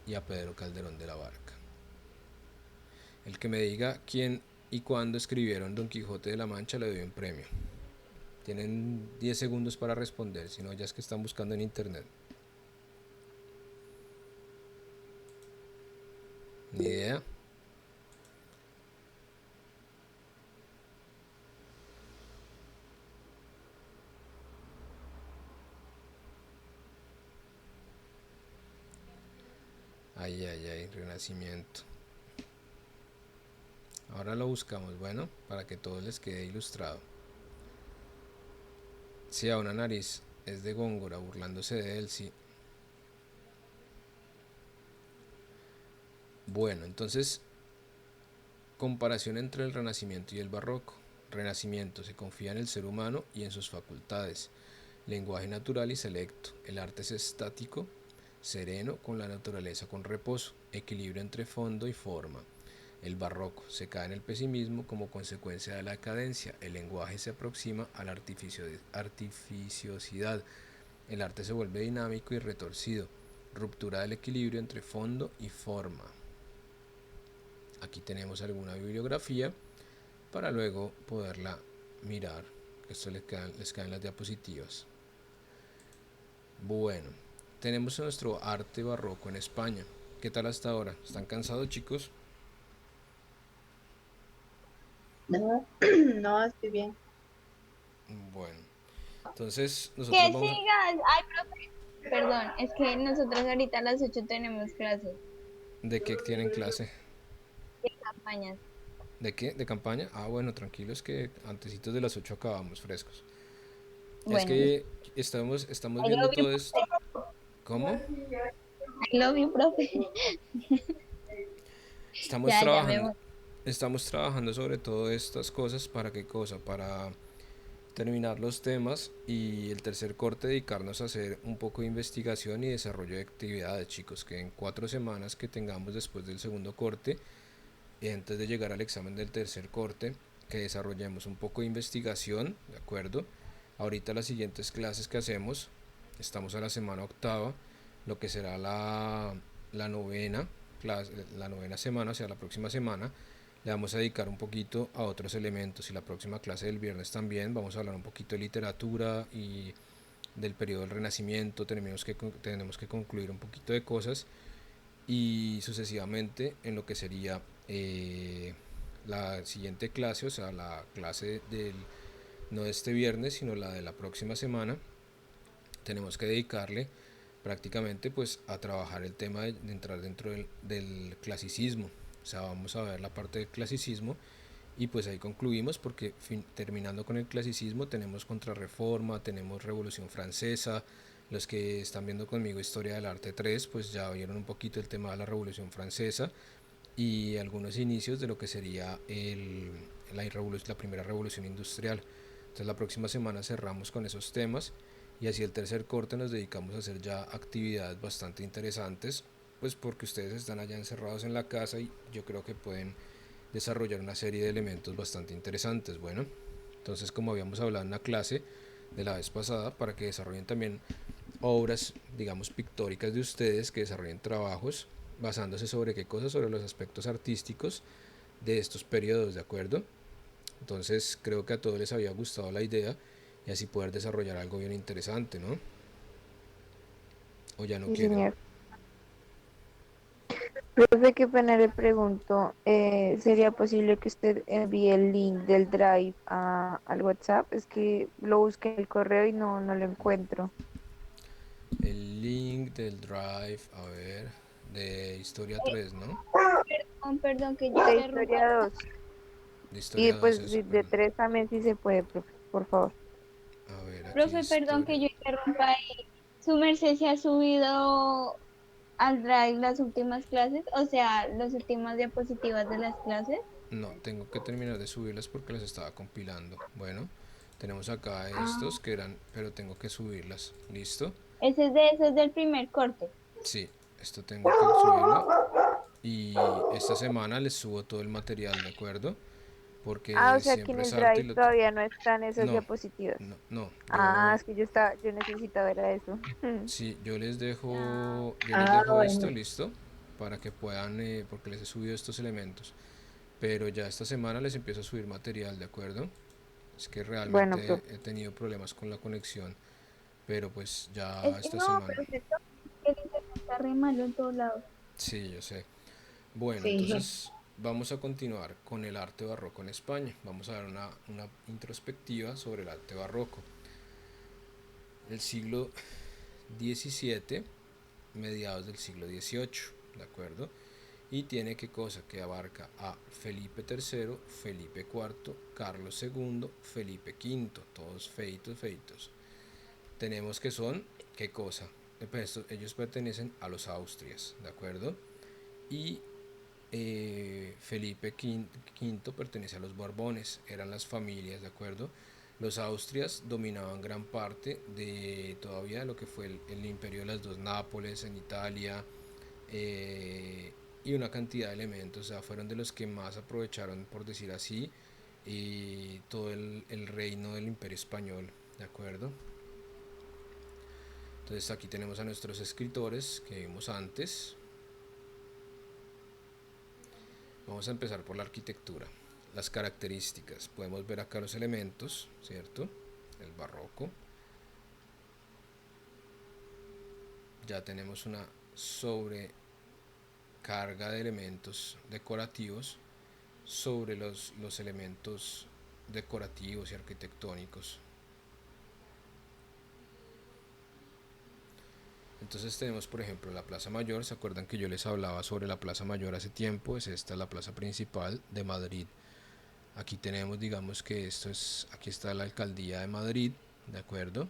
y a Pedro Calderón de la Barca. El que me diga quién y cuándo escribieron Don Quijote de la Mancha le doy un premio. Tienen 10 segundos para responder, si no ya es que están buscando en internet. Ni idea. Ay, Renacimiento. Ahora lo buscamos, bueno, para que todo les quede ilustrado. Si a una nariz es de Góngora, burlándose de él, sí. Bueno, entonces, comparación entre el Renacimiento y el Barroco. Renacimiento: se confía en el ser humano y en sus facultades. Lenguaje natural y selecto. El arte es estático. sereno con la naturaleza con reposo, equilibrio entre fondo y forma. El barroco se cae en el pesimismo como consecuencia de la decadencia, el lenguaje se aproxima a la artificiosidad, el arte se vuelve dinámico y retorcido, ruptura del equilibrio entre fondo y forma. Aquí tenemos alguna bibliografía para luego poderla mirar. Esto les caen las diapositivas. Bueno, tenemos nuestro arte barroco en España. ¿Qué tal hasta ahora? ¿Están cansados, chicos? No, no, estoy bien. Bueno, entonces Que nosotros vamos a... sigas. Ay, profe. Perdón, es que nosotros ahorita a las 8 tenemos clases ¿De qué tienen clase? de campañas. ¿De qué? ¿De campaña? Ah, bueno, tranquilos que antesitos de las 8 acabamos frescos. Es Bueno, listo. que estamos I viendo love you, todo esto. ¿Cómo? I love you, profe. Estamos Ya me trabajando, voy. estamos trabajando sobre todas estas cosas. ¿Para qué cosa? Para terminar los temas y el tercer corte dedicarnos a hacer un poco de investigación y desarrollo de actividades, chicos, que en 4 semanas que tengamos después del segundo corte y antes de llegar al examen del tercer corte, que desarrollemos un poco de investigación, ¿de acuerdo? Ahorita las siguientes clases que hacemos, estamos a la semana octava, lo que será la novena clase, la novena semana, o sea, la próxima semana, le vamos a dedicar un poquito a otros elementos y la próxima clase del viernes también vamos a hablar un poquito de literatura y del periodo del Renacimiento, tenemos que concluir un poquito de cosas y sucesivamente en lo que sería la siguiente clase, o sea, la clase no de este viernes, sino la de la próxima semana, tenemos que dedicarle prácticamente pues a trabajar el tema de entrar dentro del clasicismo, o sea, vamos a ver la parte del clasicismo y pues ahí concluimos porque terminando con el clasicismo tenemos Contrarreforma, tenemos Revolución Francesa. Los que están viendo conmigo Historia del Arte 3 pues ya vieron un poquito el tema de la Revolución Francesa y algunos inicios de lo que sería la primera revolución industrial. Entonces la próxima semana cerramos con esos temas y así el tercer corte nos dedicamos a hacer ya actividades bastante interesantes, pues porque ustedes están allá encerrados en la casa y yo creo que pueden desarrollar una serie de elementos bastante interesantes. Bueno, entonces como habíamos hablado en la clase de la vez pasada, para que desarrollen también obras, digamos, pictóricas de ustedes, que desarrollen trabajos basándose sobre qué cosas, sobre los aspectos artísticos de estos periodos, ¿de acuerdo? Entonces creo que a todos les había gustado la idea y así poder desarrollar algo bien interesante, ¿no? O ya no Sí, quieren. señor. Profe, qué pena le pregunto, ¿sería posible que usted envíe el link del Drive al WhatsApp? Es que lo busqué en el correo y no lo encuentro. El link del Drive, a ver, de Historia 3, ¿no? Perdón que yo De interrumpa. historia 2. De Y Historia 2, pues eso, de perdón. 3 también si se puede, profe, por favor. A ver, aquí Profe, perdón Historia. que yo interrumpa ahí. ¿Su merced se ha subido al Drive las últimas clases? O sea, las últimas diapositivas de las clases. No, tengo que terminar de subirlas porque las estaba compilando. Bueno, tenemos acá estos Ah, que eran, pero tengo que subirlas. ¿Listo? ese es del primer corte. Sí, esto tengo que subirlo. Y esta semana les subo todo el material, ¿de acuerdo? Ah, o Porque sea que en siempre el salta y Drive lo... todavía no están esas No, diapositivas. no, Ah, yo... es que yo necesitaba era eso. Sí, Ah, yo les Ah, dejo esto, bueno. listo, para que puedan, porque les he subido estos elementos. Pero ya esta semana les empiezo a subir material, ¿de acuerdo? Es que Bueno, realmente profe. he tenido problemas con la conexión, pero pues es ya que esta no, semana. pero el internet está re malo en todos lados. Sí, yo sé. Bueno, Sí. entonces vamos a continuar con el arte barroco en España. Vamos a dar una introspectiva sobre el arte barroco. El siglo XVII, mediados del siglo XVIII, ¿de acuerdo? Y tiene qué cosa, que abarca a Felipe III, Felipe IV, Carlos II, Felipe V, todos feitos, feitos. Tenemos que son, ¿qué cosa? Pues ellos pertenecen a los Austrias, ¿de acuerdo? Y Felipe V pertenece a los Borbones, eran las familias, ¿de acuerdo? Los austrias dominaban gran parte de todavía lo que fue el imperio de las dos Nápoles en Italia, y una cantidad de elementos, o sea, fueron de los que más aprovecharon, por decir así, y todo el reino del imperio español, ¿de acuerdo? Entonces aquí tenemos a nuestros escritores que vimos antes. Vamos a empezar por la arquitectura. Las características, podemos ver acá los elementos, ¿cierto? El barroco. Ya tenemos una sobrecarga de elementos decorativos sobre los elementos decorativos y arquitectónicos. Entonces tenemos, por ejemplo, la Plaza Mayor. ¿Se acuerdan que yo les hablaba sobre la Plaza Mayor hace tiempo? Es esta la plaza principal de Madrid. Aquí tenemos, digamos que aquí está la Alcaldía de Madrid, ¿de acuerdo?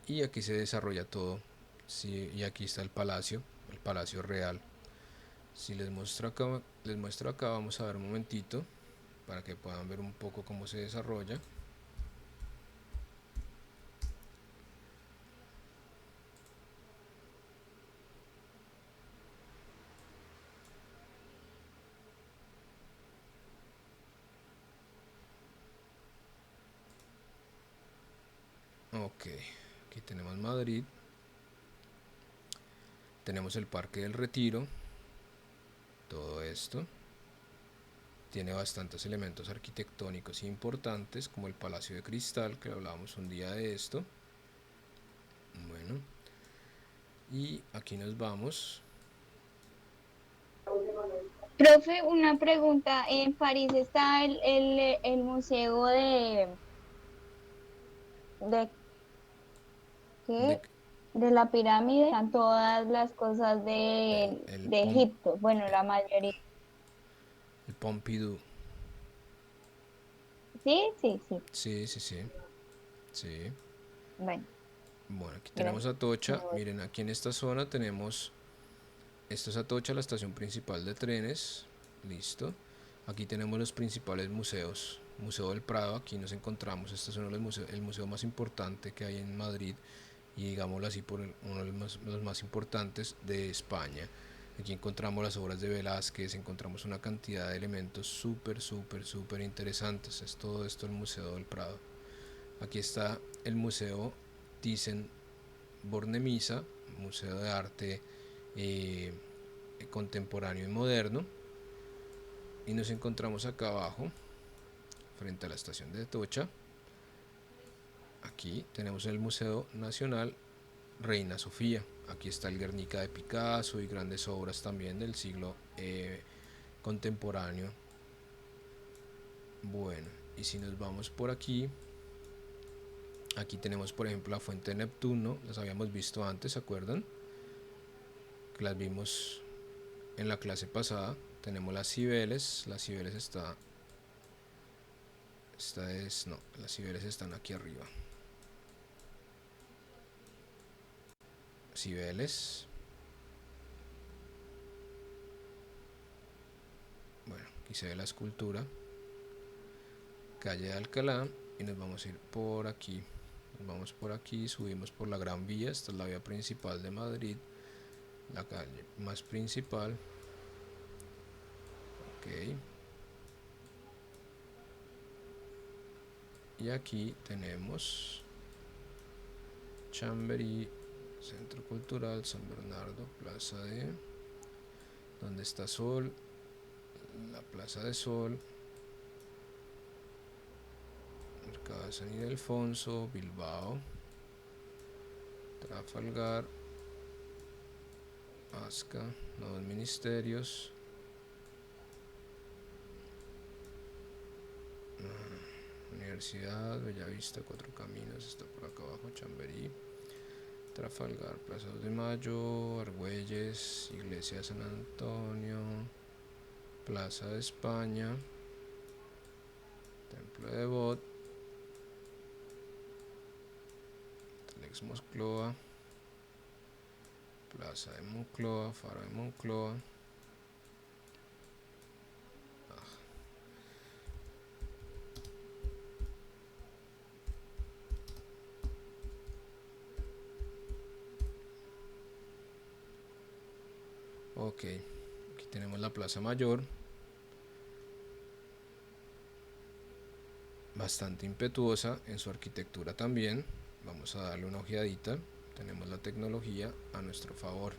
Y aquí se desarrolla todo, ¿sí? Y aquí está el Palacio Real. Si les muestro acá, vamos a ver un momentito para que puedan ver un poco cómo se desarrolla. Ok, aquí tenemos Madrid, tenemos el Parque del Retiro, todo esto tiene bastantes elementos arquitectónicos importantes, como el Palacio de Cristal, que hablábamos un día de esto. Bueno, y aquí nos vamos. Profe, una pregunta. En París está el museo de De, ¿qué? De la pirámide. Están todas las cosas el, de Egipto. Bueno, la mayoría. el Pompidou. Sí, sí, sí. Sí, sí, sí, sí. Bueno, Bueno, aquí tenemos gracias. Me Atocha. voy. Miren, aquí en esta zona tenemos, esto es Atocha, la estación principal de trenes. Listo. Aquí tenemos los principales museos. Museo del Prado, aquí nos encontramos. Este es uno de los museos, el museo más importante que hay en Madrid, y digámoslo así, uno de los más importantes de España. Aquí encontramos las obras de Velázquez, encontramos una cantidad de elementos súper interesantes. Es todo esto el Museo del Prado. Aquí está el Museo Thyssen-Bornemisza, Museo de Arte eh, Contemporáneo y Moderno. Y nos encontramos acá abajo, frente a la estación de Atocha. Aquí tenemos el Museo Nacional Reina Sofía. Aquí está el Guernica de Picasso y grandes obras también del siglo contemporáneo. Bueno, y si nos vamos por aquí, aquí tenemos por ejemplo la Fuente de Neptuno. Las habíamos visto antes, ¿se acuerdan? Que las vimos en la clase pasada. Tenemos las Cibeles. Las Cibeles no, las Cibeles están aquí arriba. Cibeles. Bueno, aquí se ve la escultura. Calle de Alcalá. Y nos vamos a ir por aquí. Nos vamos por aquí, subimos por la Gran Vía. Esta es la vía principal de Madrid, la calle más principal. Ok. Y aquí tenemos Chamberí, Centro Cultural San Bernardo, Plaza de... ¿Dónde está Sol? La Plaza de Sol. Mercado de San Ildefonso, Bilbao, Trafalgar, Asca, Nuevos Ministerios, Universidad, Bellavista, Cuatro Caminos, está por acá abajo, Chamberí, Trafalgar, Plaza 2 de Mayo, Argüelles, Iglesia de San Antonio, Plaza de España, Templo de Devot, Telex Moncloa, Plaza de Moncloa, Faro de Moncloa. Ok, aquí tenemos la Plaza Mayor, bastante impetuosa en su arquitectura también. Vamos a darle una ojeadita. Tenemos la tecnología a nuestro favor.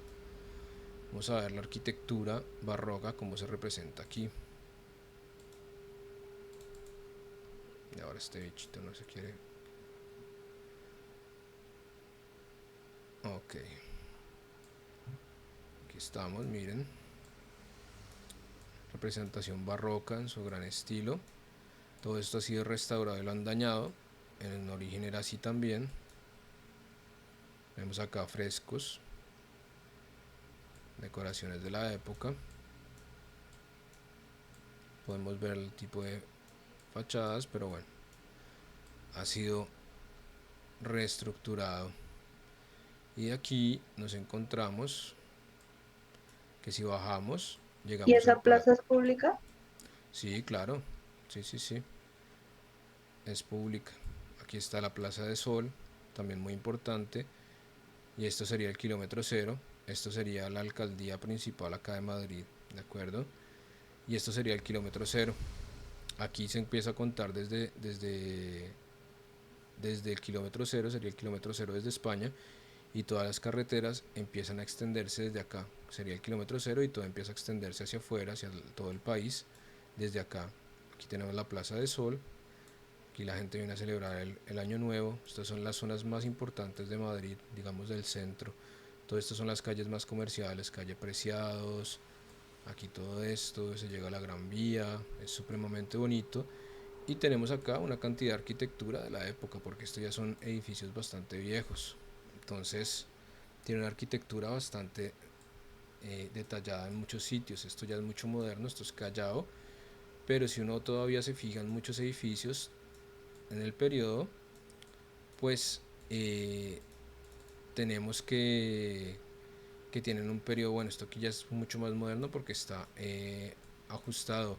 Vamos a ver la arquitectura barroca como se representa aquí. Y ahora este bichito no se quiere. Ok, aquí estamos, miren. Representación barroca en su gran estilo. Todo esto ha sido restaurado y lo han dañado. En el origen era así también. Vemos acá frescos, decoraciones de la época. Podemos ver el tipo de fachadas, pero bueno, ha sido reestructurado. Y aquí nos encontramos que si bajamos, ¿Y llegamos al esa palacio. plaza es pública? Sí, claro, sí, sí, sí, es pública. Aquí está la Plaza de Sol, también muy importante. Y esto sería el kilómetro cero. Esto sería la alcaldía principal acá de Madrid, ¿de acuerdo? Y esto sería el kilómetro cero. Aquí se empieza a contar desde el kilómetro cero, sería el kilómetro cero desde España, y todas las carreteras empiezan a extenderse desde acá. Sería el kilómetro cero y todo empieza a extenderse hacia afuera, hacia todo el país, desde acá. Aquí tenemos la Plaza de Sol. Aquí la gente viene a celebrar el Año Nuevo. Estas son las zonas más importantes de Madrid, digamos del centro. Todo esto son las calles más comerciales, calle Preciados. Aquí todo esto, se llega a la Gran Vía, es supremamente bonito. Y tenemos acá una cantidad de arquitectura de la época, porque estos ya son edificios bastante viejos. Entonces, tiene una arquitectura bastante detallada en muchos sitios. Esto ya es mucho moderno, esto es Callao. Pero si uno todavía se fija en muchos edificios en el periodo, pues tenemos que tienen un periodo, bueno, esto aquí ya es mucho más moderno porque está ajustado,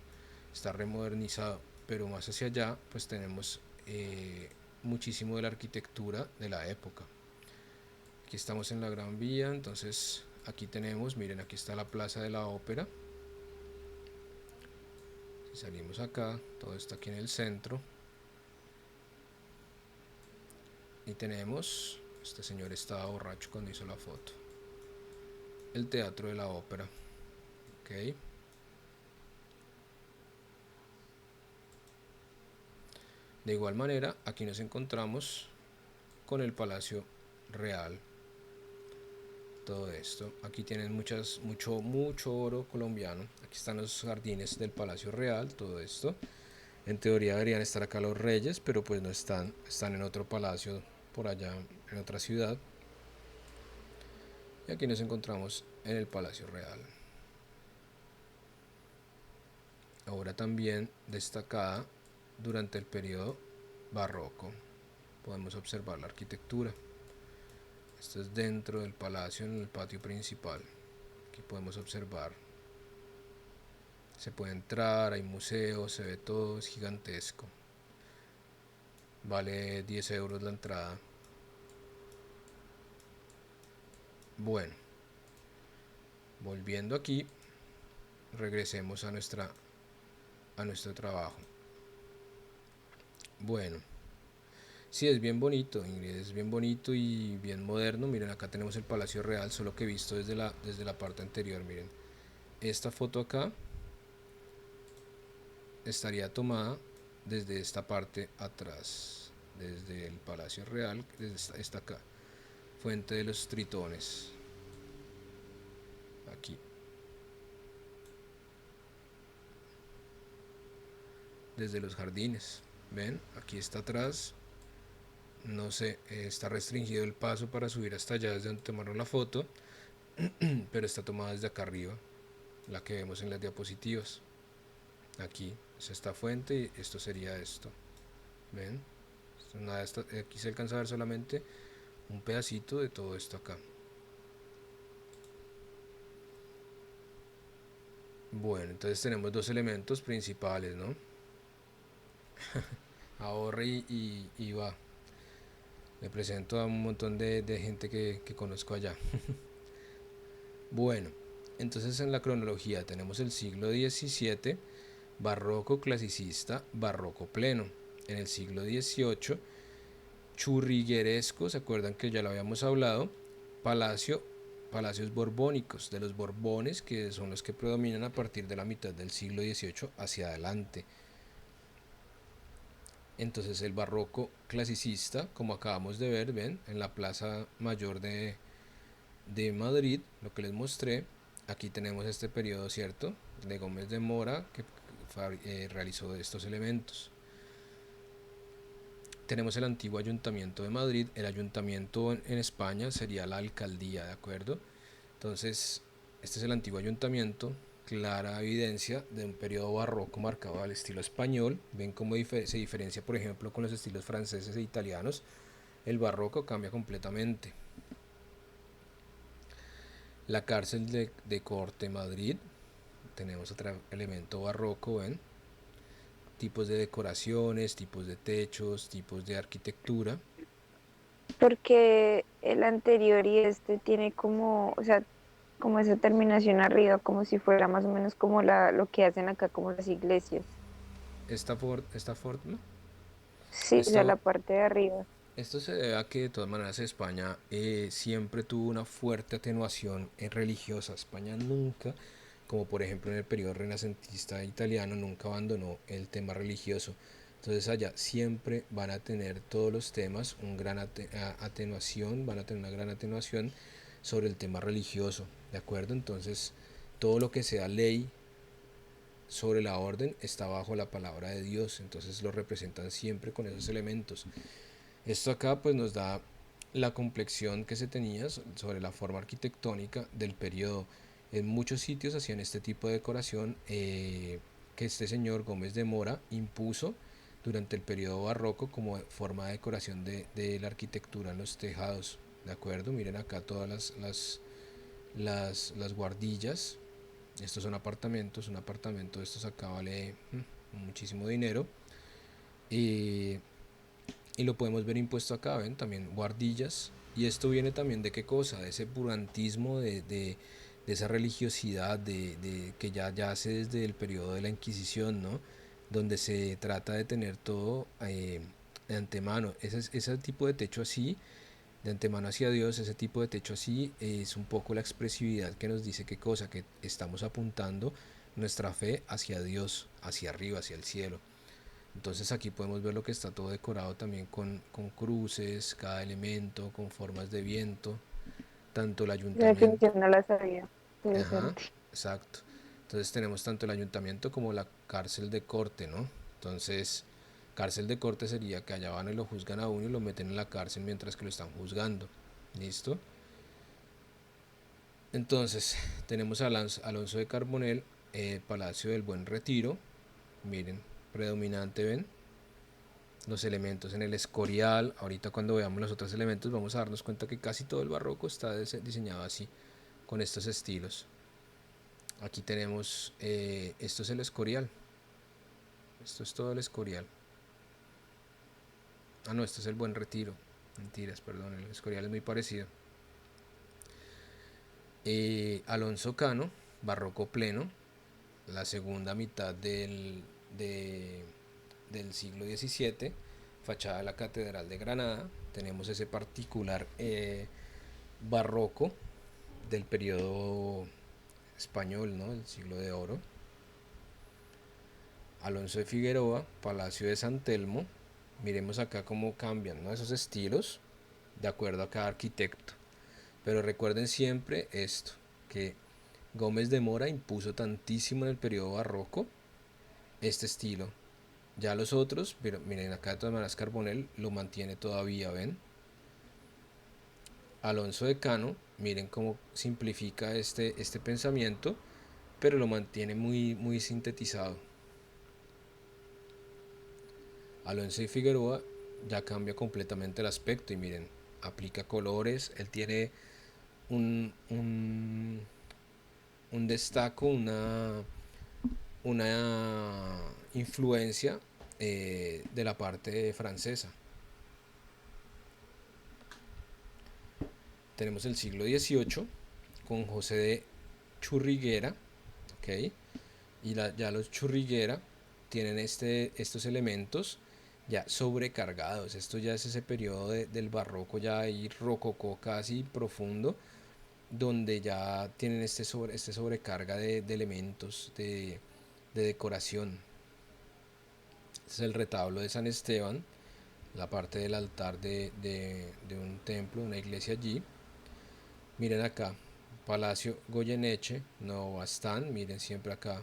está remodernizado, pero más hacia allá pues tenemos muchísimo de la arquitectura de la época. Aquí estamos en la Gran Vía, entonces aquí tenemos, miren, aquí está la Plaza de la Ópera. Si salimos acá, todo está aquí en el centro. Y tenemos, este señor estaba borracho cuando hizo la foto, el Teatro de la Ópera. Ok. De igual manera, aquí nos encontramos con el Palacio Real. Todo esto. Aquí tienen mucho oro colombiano. Aquí están los jardines del Palacio Real, todo esto. En teoría deberían estar acá los reyes, pero pues no están. Están en otro palacio por allá, en otra ciudad. Y aquí nos encontramos en el Palacio Real. Ahora también destacada durante el periodo barroco. Podemos observar la arquitectura. Esto es dentro del palacio, en el patio principal. Aquí podemos observar. Se puede entrar, hay museos, se ve todo, es gigantesco. Vale 10 euros la entrada. Bueno, volviendo aquí, regresemos a nuestro trabajo. Bueno, sí, es bien bonito, Ingrid, es bien bonito y bien moderno. Miren, acá tenemos el Palacio Real, solo que he visto desde la parte anterior. Miren, esta foto acá estaría tomada desde esta parte atrás, desde el Palacio Real, desde esta acá, Fuente de los Tritones, aquí, desde los jardines. Ven, aquí está atrás. No sé, está restringido el paso para subir hasta allá desde donde tomaron la foto, pero está tomada desde acá arriba, la que vemos en las diapositivas. Aquí es esta fuente y esto sería esto. ¿Ven? Aquí se alcanza a ver solamente un pedacito de todo esto acá. Bueno, entonces tenemos dos elementos principales, ¿no? Ahorre y va. Le presento a un montón de gente que conozco allá. Bueno, Entonces en la cronología tenemos el siglo XVII, barroco clasicista, barroco pleno. En el siglo XVIII, churrigueresco, ¿se acuerdan que ya lo habíamos hablado? Palacios borbónicos, de los Borbones, que son los que predominan a partir de la mitad del siglo XVIII hacia adelante. Entonces el barroco clasicista, como acabamos de ver, ven, en la Plaza Mayor de Madrid, lo que les mostré, aquí tenemos este periodo, ¿cierto?, de Gómez de Mora, que realizó estos elementos. Tenemos el antiguo Ayuntamiento de Madrid. El ayuntamiento en España sería la alcaldía, ¿de acuerdo? Entonces, este es el antiguo ayuntamiento, clara evidencia de un periodo barroco marcado al estilo español. Ven cómo se diferencia, por ejemplo, con los estilos franceses e italianos. El barroco cambia completamente. La cárcel de Corte Madrid, tenemos otro elemento barroco, ¿ven? Tipos de decoraciones, tipos de techos, tipos de arquitectura. Porque el anterior y este tiene como, o sea, como esa terminación arriba, como si fuera más o menos como lo que hacen acá, como las iglesias. Esta forma. Sí, o sea, Esta, la parte de arriba. Esto se debe a que de todas maneras España siempre tuvo una fuerte atenuación religiosa. España nunca, como por ejemplo en el periodo renacentista italiano, nunca abandonó el tema religioso. Entonces allá siempre van a tener todos los temas atenuación, van a tener una gran atenuación sobre el tema religioso, ¿de acuerdo? Entonces todo lo que sea ley sobre la orden está bajo la palabra de Dios, entonces lo representan siempre con esos elementos. Esto acá pues nos da la complexión que se tenía sobre la forma arquitectónica del periodo. En muchos sitios hacían este tipo de decoración que este señor Gómez de Mora impuso durante el periodo barroco como forma de decoración de la arquitectura en los tejados. ¿De acuerdo? Miren acá todas las guardillas. Estos son apartamentos. Un apartamento de estos acá vale muchísimo dinero. Y lo podemos ver impuesto acá, ven, también guardillas. Y esto viene también de qué cosa, de ese purantismo, de esa religiosidad que ya hace desde el periodo de la Inquisición, ¿no? Donde se trata de tener todo de antemano. Ese tipo de techo así, de antemano hacia Dios, ese tipo de techo así es un poco la expresividad que nos dice qué cosa, que estamos apuntando nuestra fe hacia Dios, hacia arriba, hacia el cielo. Entonces aquí podemos ver lo que está todo decorado también con cruces, cada elemento, con formas de viento, tanto el Esa ayuntamiento. definición no la sabía. Ajá, Interesante. exacto. Entonces tenemos tanto el ayuntamiento como la cárcel de corte, ¿no? Entonces, cárcel de corte sería que allá van y lo juzgan a uno y lo meten en la cárcel mientras que lo están juzgando. ¿Listo? Entonces, tenemos a Alonso de Carbonell, Palacio del Buen Retiro. Miren, predominante, ¿ven? Los elementos en el Escorial. Ahorita cuando veamos los otros elementos vamos a darnos cuenta que casi todo el barroco está diseñado así, con estos estilos. Aquí tenemos, esto es el Escorial. Esto es todo el Escorial. Ah, no, esto es el Buen Retiro. Mentiras, perdón, el Escorial es muy parecido. Alonso Cano, barroco pleno, la segunda mitad del siglo XVII, fachada de la Catedral de Granada. Tenemos ese particular barroco del periodo español, ¿no? El siglo de oro. Alonso de Figueroa, Palacio de San Telmo. Miremos acá cómo cambian, ¿no?, esos estilos de acuerdo a cada arquitecto. Pero recuerden siempre esto, que Gómez de Mora impuso tantísimo en el periodo barroco este estilo. Ya los otros, pero miren acá de todas maneras Carbonell lo mantiene todavía, ¿ven? Alonso de Cano, miren cómo simplifica este pensamiento, pero lo mantiene muy sintetizado. Alonso de Figueroa ya cambia completamente el aspecto y miren, aplica colores, él tiene un destaco, una influencia de la parte francesa. Tenemos el siglo XVIII con José de Churriguera, ¿ok? Y ya los Churriguera tienen estos elementos ya sobrecargados. Esto ya es ese periodo del barroco, ya ahí rococó casi profundo, donde ya tienen este sobrecarga de elementos de decoración. Este es el retablo de San Esteban, la parte del altar de un templo, una iglesia allí. Miren acá, Palacio Goyeneche, Nuevo Bastán, miren siempre acá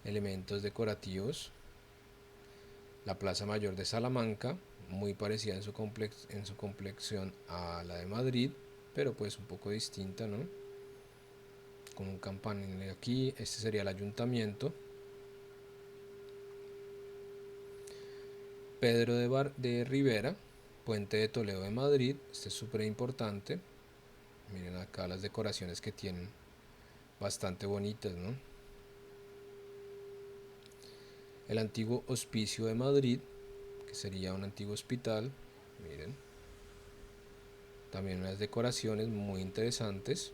elementos decorativos. La Plaza Mayor de Salamanca, muy parecida en su complexión a la de Madrid, pero pues un poco distinta, ¿no? Con un campanil aquí. Este sería el ayuntamiento. Pedro de Rivera, Puente de Toledo de Madrid. Este es súper importante. Miren acá las decoraciones que tienen, bastante bonitas, ¿no? El antiguo Hospicio de Madrid, que sería un antiguo hospital. Miren, también unas decoraciones muy interesantes.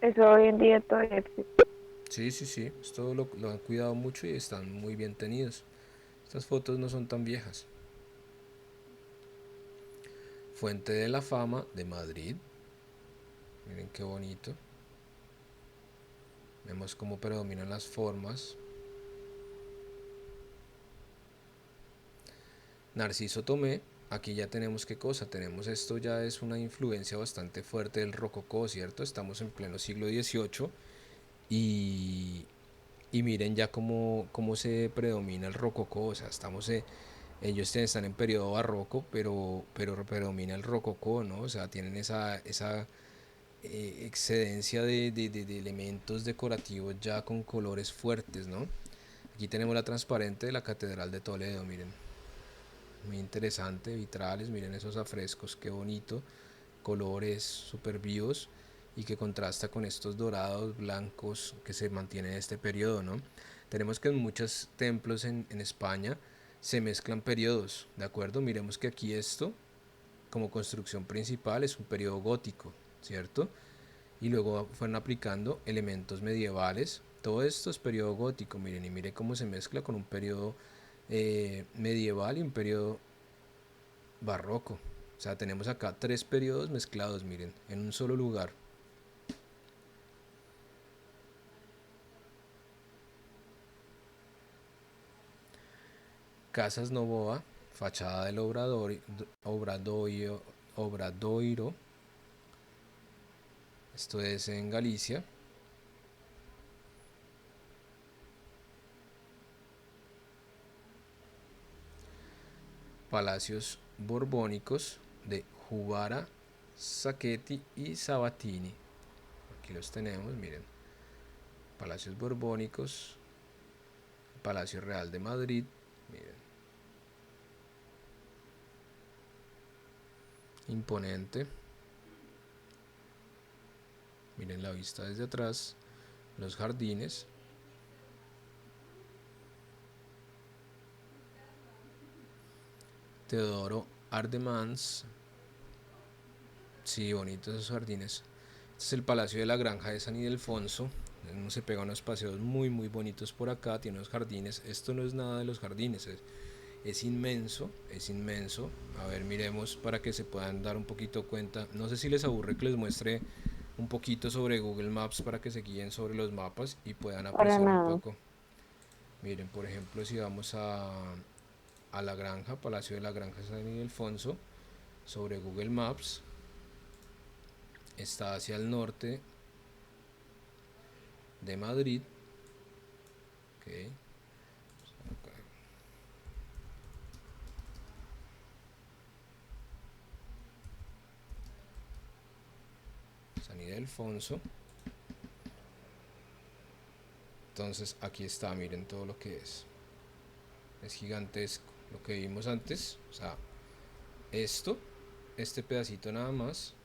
Eso hoy en día todavía existe. Sí, sí, sí, esto lo han cuidado mucho y están muy bien tenidos. Estas fotos no son tan viejas. Fuente de la Fama de Madrid. Miren qué bonito. Vemos cómo predominan las formas. Narciso Tomé. Aquí ya tenemos qué cosa. Tenemos esto, ya es una influencia bastante fuerte del rococó, ¿cierto? Estamos en pleno siglo XVIII y miren ya cómo se predomina el rococó. O sea, ellos están en periodo barroco, pero predomina el rococó, ¿no? O sea, tienen esa excedencia de elementos decorativos ya con colores fuertes, ¿no? Aquí tenemos la transparente de la Catedral de Toledo, miren. Muy interesante, vitrales, miren esos afrescos, qué bonito. Colores súper vivos y que contrasta con estos dorados, blancos que se mantienen en este periodo, ¿no? Tenemos que en muchos templos en España se mezclan periodos, ¿de acuerdo? Miremos que aquí esto, como construcción principal, es un periodo gótico, ¿cierto? Y luego fueron aplicando elementos medievales. Todo esto es periodo gótico, miren, y miren cómo se mezcla con un periodo medieval y un periodo barroco. O sea, tenemos acá tres periodos mezclados, miren, en un solo lugar. Casas Novoa, fachada del Obradoiro. Esto es en Galicia. Palacios borbónicos de Jubara, Sacchetti y Sabatini. Aquí los tenemos, miren. Palacios borbónicos. Palacio Real de Madrid. Miren. Imponente. Miren la vista desde atrás. Los jardines. Teodoro Ardemans. Sí, bonitos esos jardines. Este es el Palacio de la Granja de San Ildefonso. Uno se pega unos paseos muy muy bonitos por acá. Tiene unos jardines. Esto no es nada de los jardines. Es inmenso. Es inmenso. A ver, miremos para que se puedan dar un poquito cuenta. No sé si les aburre que les muestre un poquito sobre Google Maps para que se guíen sobre los mapas y puedan Para apreciar un nada. poco. Miren, por ejemplo, si vamos a la granja, Palacio de la Granja San Ildefonso, sobre Google Maps, está hacia el norte de Madrid. Okay. San Ildefonso. Entonces aquí está, miren todo lo que es. Es gigantesco. Lo que vimos antes, o sea, este pedacito nada más,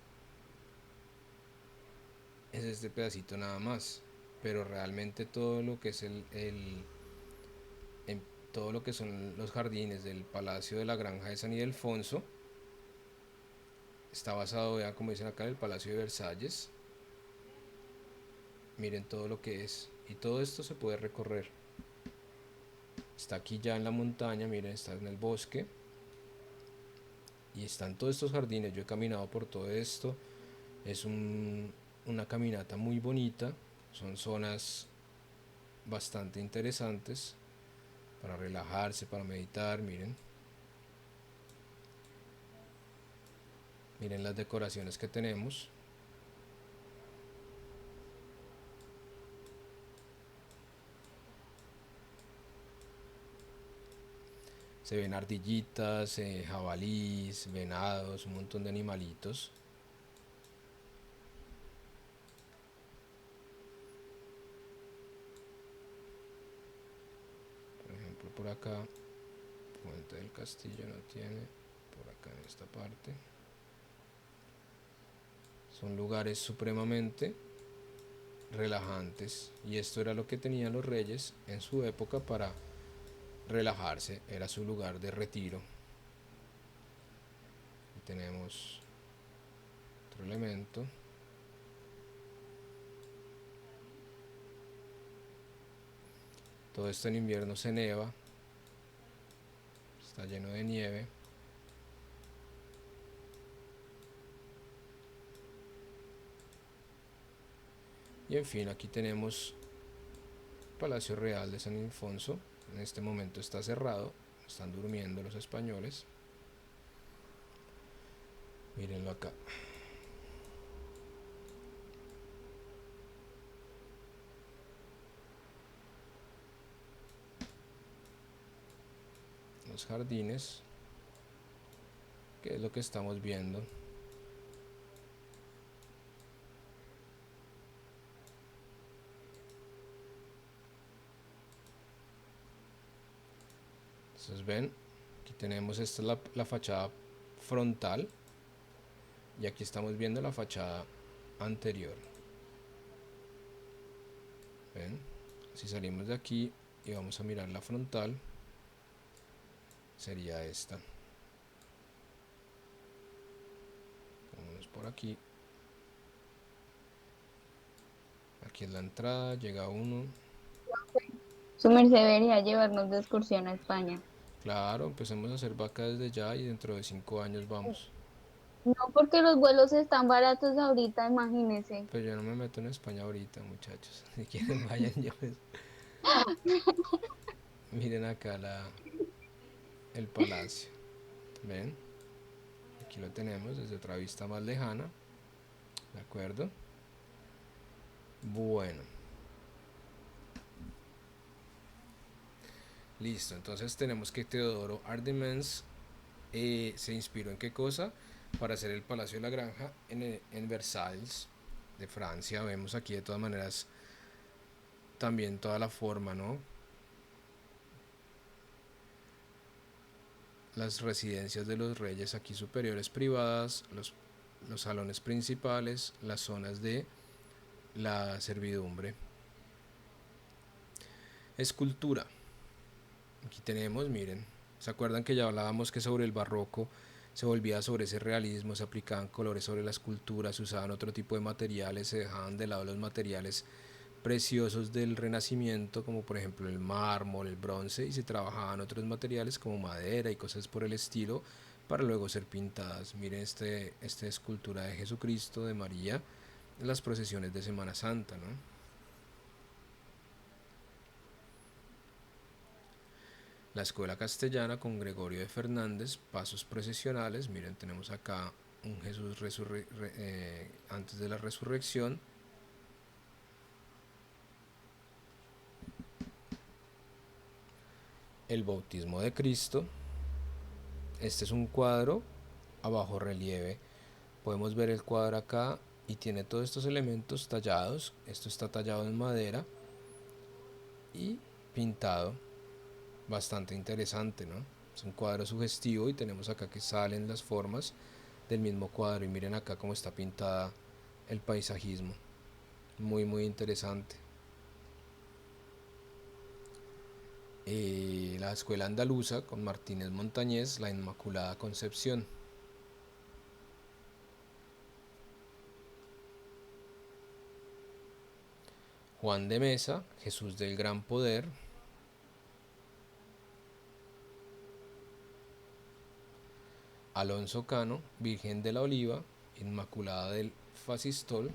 es este pedacito nada más. Pero realmente todo lo que es todo lo que son los jardines del Palacio de la Granja de San Ildefonso está basado, vean como dicen acá, en el Palacio de Versalles. Miren todo lo que es. Y todo esto se puede recorrer. Está aquí ya en la montaña, miren, está en el bosque. Y están todos estos jardines. Yo he caminado por todo esto. Es una caminata muy bonita. Son zonas bastante interesantes para relajarse, para meditar. Miren. Miren las decoraciones que tenemos. Se ven ardillitas, jabalíes, venados, un montón de animalitos. Por ejemplo, por acá, Puente del Castillo no tiene. Por acá en esta parte. Son lugares supremamente relajantes. Y esto era lo que tenían los reyes en su época para relajarse. Era su lugar de retiro. Aquí tenemos otro elemento. Todo esto en invierno se neva. Está lleno de nieve. Y en fin, aquí tenemos el Palacio Real de San Ildefonso. En este momento está cerrado. Están durmiendo los españoles. Mírenlo acá. Los jardines. ¿Qué es lo que estamos viendo? Entonces ven, aquí tenemos, esta es la fachada frontal y aquí estamos viendo la fachada anterior. Ven, si salimos de aquí y vamos a mirar la frontal, sería esta. Vámonos por aquí. Aquí es la entrada, llega uno. Su merced debería llevarnos de excursión a España. Claro, empecemos a hacer vaca desde ya y dentro de 5 años vamos. No, porque los vuelos están baratos ahorita, imagínese. Pero yo no me meto en España ahorita, muchachos. Si quieren vayan yo. Miren acá el palacio. ¿Ven? Aquí lo tenemos desde otra vista más lejana. ¿De acuerdo? Bueno. Listo, entonces tenemos que Teodoro Ardemans se inspiró en qué cosa para hacer el Palacio de la Granja en Versalles de Francia. Vemos aquí de todas maneras también toda la forma, ¿no? Las residencias de los reyes aquí superiores privadas, los salones principales, las zonas de la servidumbre. Escultura. Aquí tenemos, miren, ¿se acuerdan que ya hablábamos que sobre el barroco se volvía sobre ese realismo, se aplicaban colores sobre la escultura, se usaban otro tipo de materiales, se dejaban de lado los materiales preciosos del Renacimiento, como por ejemplo el mármol, el bronce, y se trabajaban otros materiales como madera y cosas por el estilo para luego ser pintadas? Miren esta escultura de Jesucristo, de María, en las procesiones de Semana Santa, ¿no? La escuela castellana con Gregorio de Fernández, pasos procesionales. Miren, tenemos acá un Jesús antes de la resurrección. El bautismo de Cristo. Este es un cuadro a bajo relieve. Podemos ver el cuadro acá y tiene todos estos elementos tallados. Esto está tallado en madera y pintado. Bastante interesante, ¿no? Es un cuadro sugestivo y tenemos acá que salen las formas del mismo cuadro y miren acá cómo está pintada el paisajismo. Muy muy interesante. La escuela andaluza con Martínez Montañés, la Inmaculada Concepción. Juan de Mesa, Jesús del Gran Poder, Alonso Cano, Virgen de la Oliva, Inmaculada del Facistol,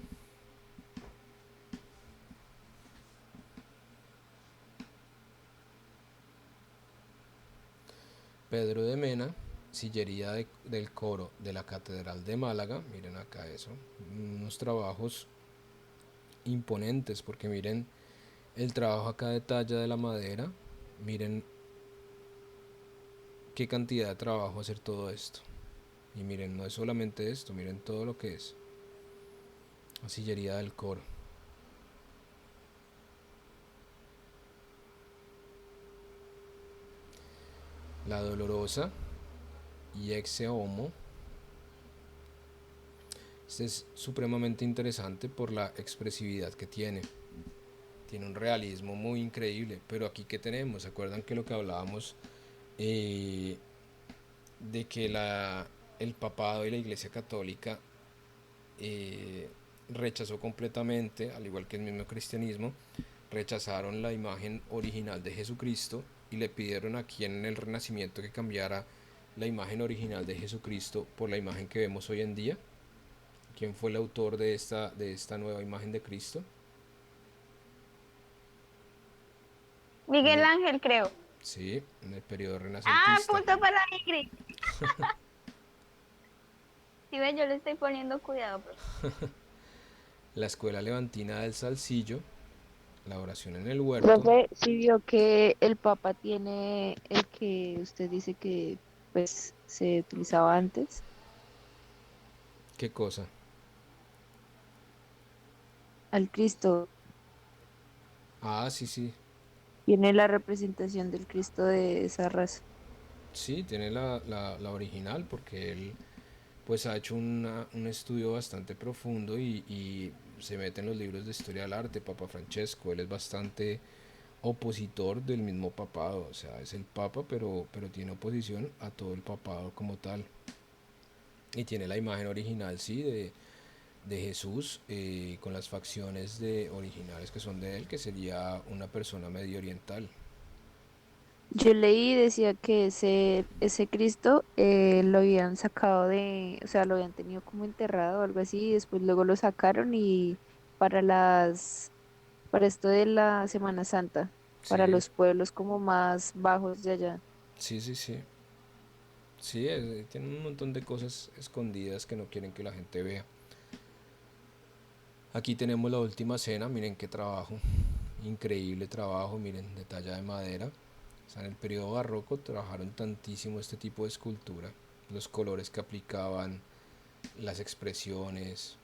Pedro de Mena, Sillería del Coro de la Catedral de Málaga. Miren acá eso, unos trabajos imponentes, porque miren el trabajo acá de talla de la madera, miren qué cantidad de trabajo hacer todo esto. Y miren, no es solamente esto, miren todo lo que es la sillería del coro. La Dolorosa y Exe Homo. Este es supremamente interesante por la expresividad que tiene. Tiene un realismo muy increíble. Pero aquí, ¿qué tenemos? ¿Se acuerdan que lo que hablábamos de que el papado y la Iglesia Católica rechazó completamente, al igual que el mismo cristianismo, rechazaron la imagen original de Jesucristo y le pidieron aquí en el Renacimiento que cambiara la imagen original de Jesucristo por la imagen que vemos hoy en día? ¿Quién fue el autor de esta nueva imagen de Cristo? Miguel Ángel, creo. Sí, en el periodo Ah, renacentista. punto para Ingrid. Si ve, yo le estoy poniendo cuidado, profe. La escuela levantina del Salsillo, la oración en el huerto. Profe, sí vio que el Papa tiene el que usted dice que pues se utilizaba antes, ¿Qué cosa? al Cristo. Ah, sí, sí. Tiene la representación del Cristo de esa raza. Sí, tiene la original porque él pues ha hecho un estudio bastante profundo y se mete en los libros de historia del arte. Papa Francesco, él es bastante opositor del mismo papado, o sea, es el papa, pero tiene oposición a todo el papado como tal. Y tiene la imagen original, sí, de Jesús, con las facciones originales que son de él, que sería una persona medio oriental. Yo leí y decía que ese Cristo lo habían sacado o sea, lo habían tenido como enterrado o algo así, y después luego lo sacaron y para para esto de la Semana Santa, para Sí, los pueblos como más bajos de allá. sí, sí, sí. Sí, tiene un montón de cosas escondidas que no quieren que la gente vea. Aquí tenemos la última cena, miren qué trabajo, increíble trabajo, miren, de talla de madera. O sea, en el periodo barroco trabajaron tantísimo este tipo de escultura, los colores que aplicaban, las expresiones.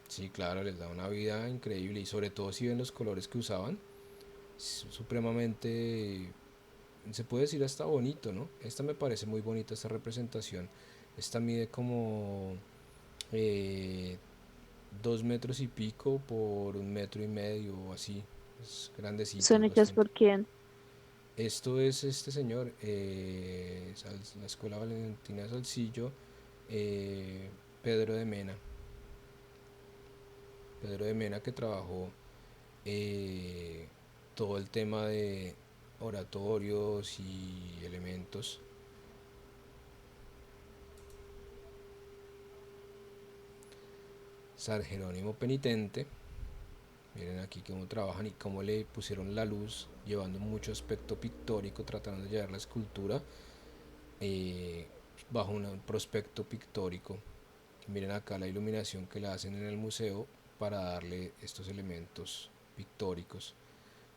Sí, claro, les da una vida increíble y sobre todo si ven los colores que usaban, es supremamente, se puede decir hasta bonito, ¿no? Esta me parece muy bonita, esta representación. Esta mide como eh, 2 metros y pico por 1 metro y medio o así. Es grandecita, ¿Son es hechas bastante. por quién? Esto es este señor, la Escuela Valentina Salsillo, eh, Pedro de Mena. Pedro de Mena que trabajó eh, todo el tema de oratorios y elementos. San Jerónimo Penitente. Miren aquí cómo trabajan y cómo le pusieron la luz, llevando mucho aspecto pictórico, tratando de llevar la escultura eh, bajo un prospecto pictórico. Miren acá la iluminación que le hacen en el museo para darle estos elementos pictóricos,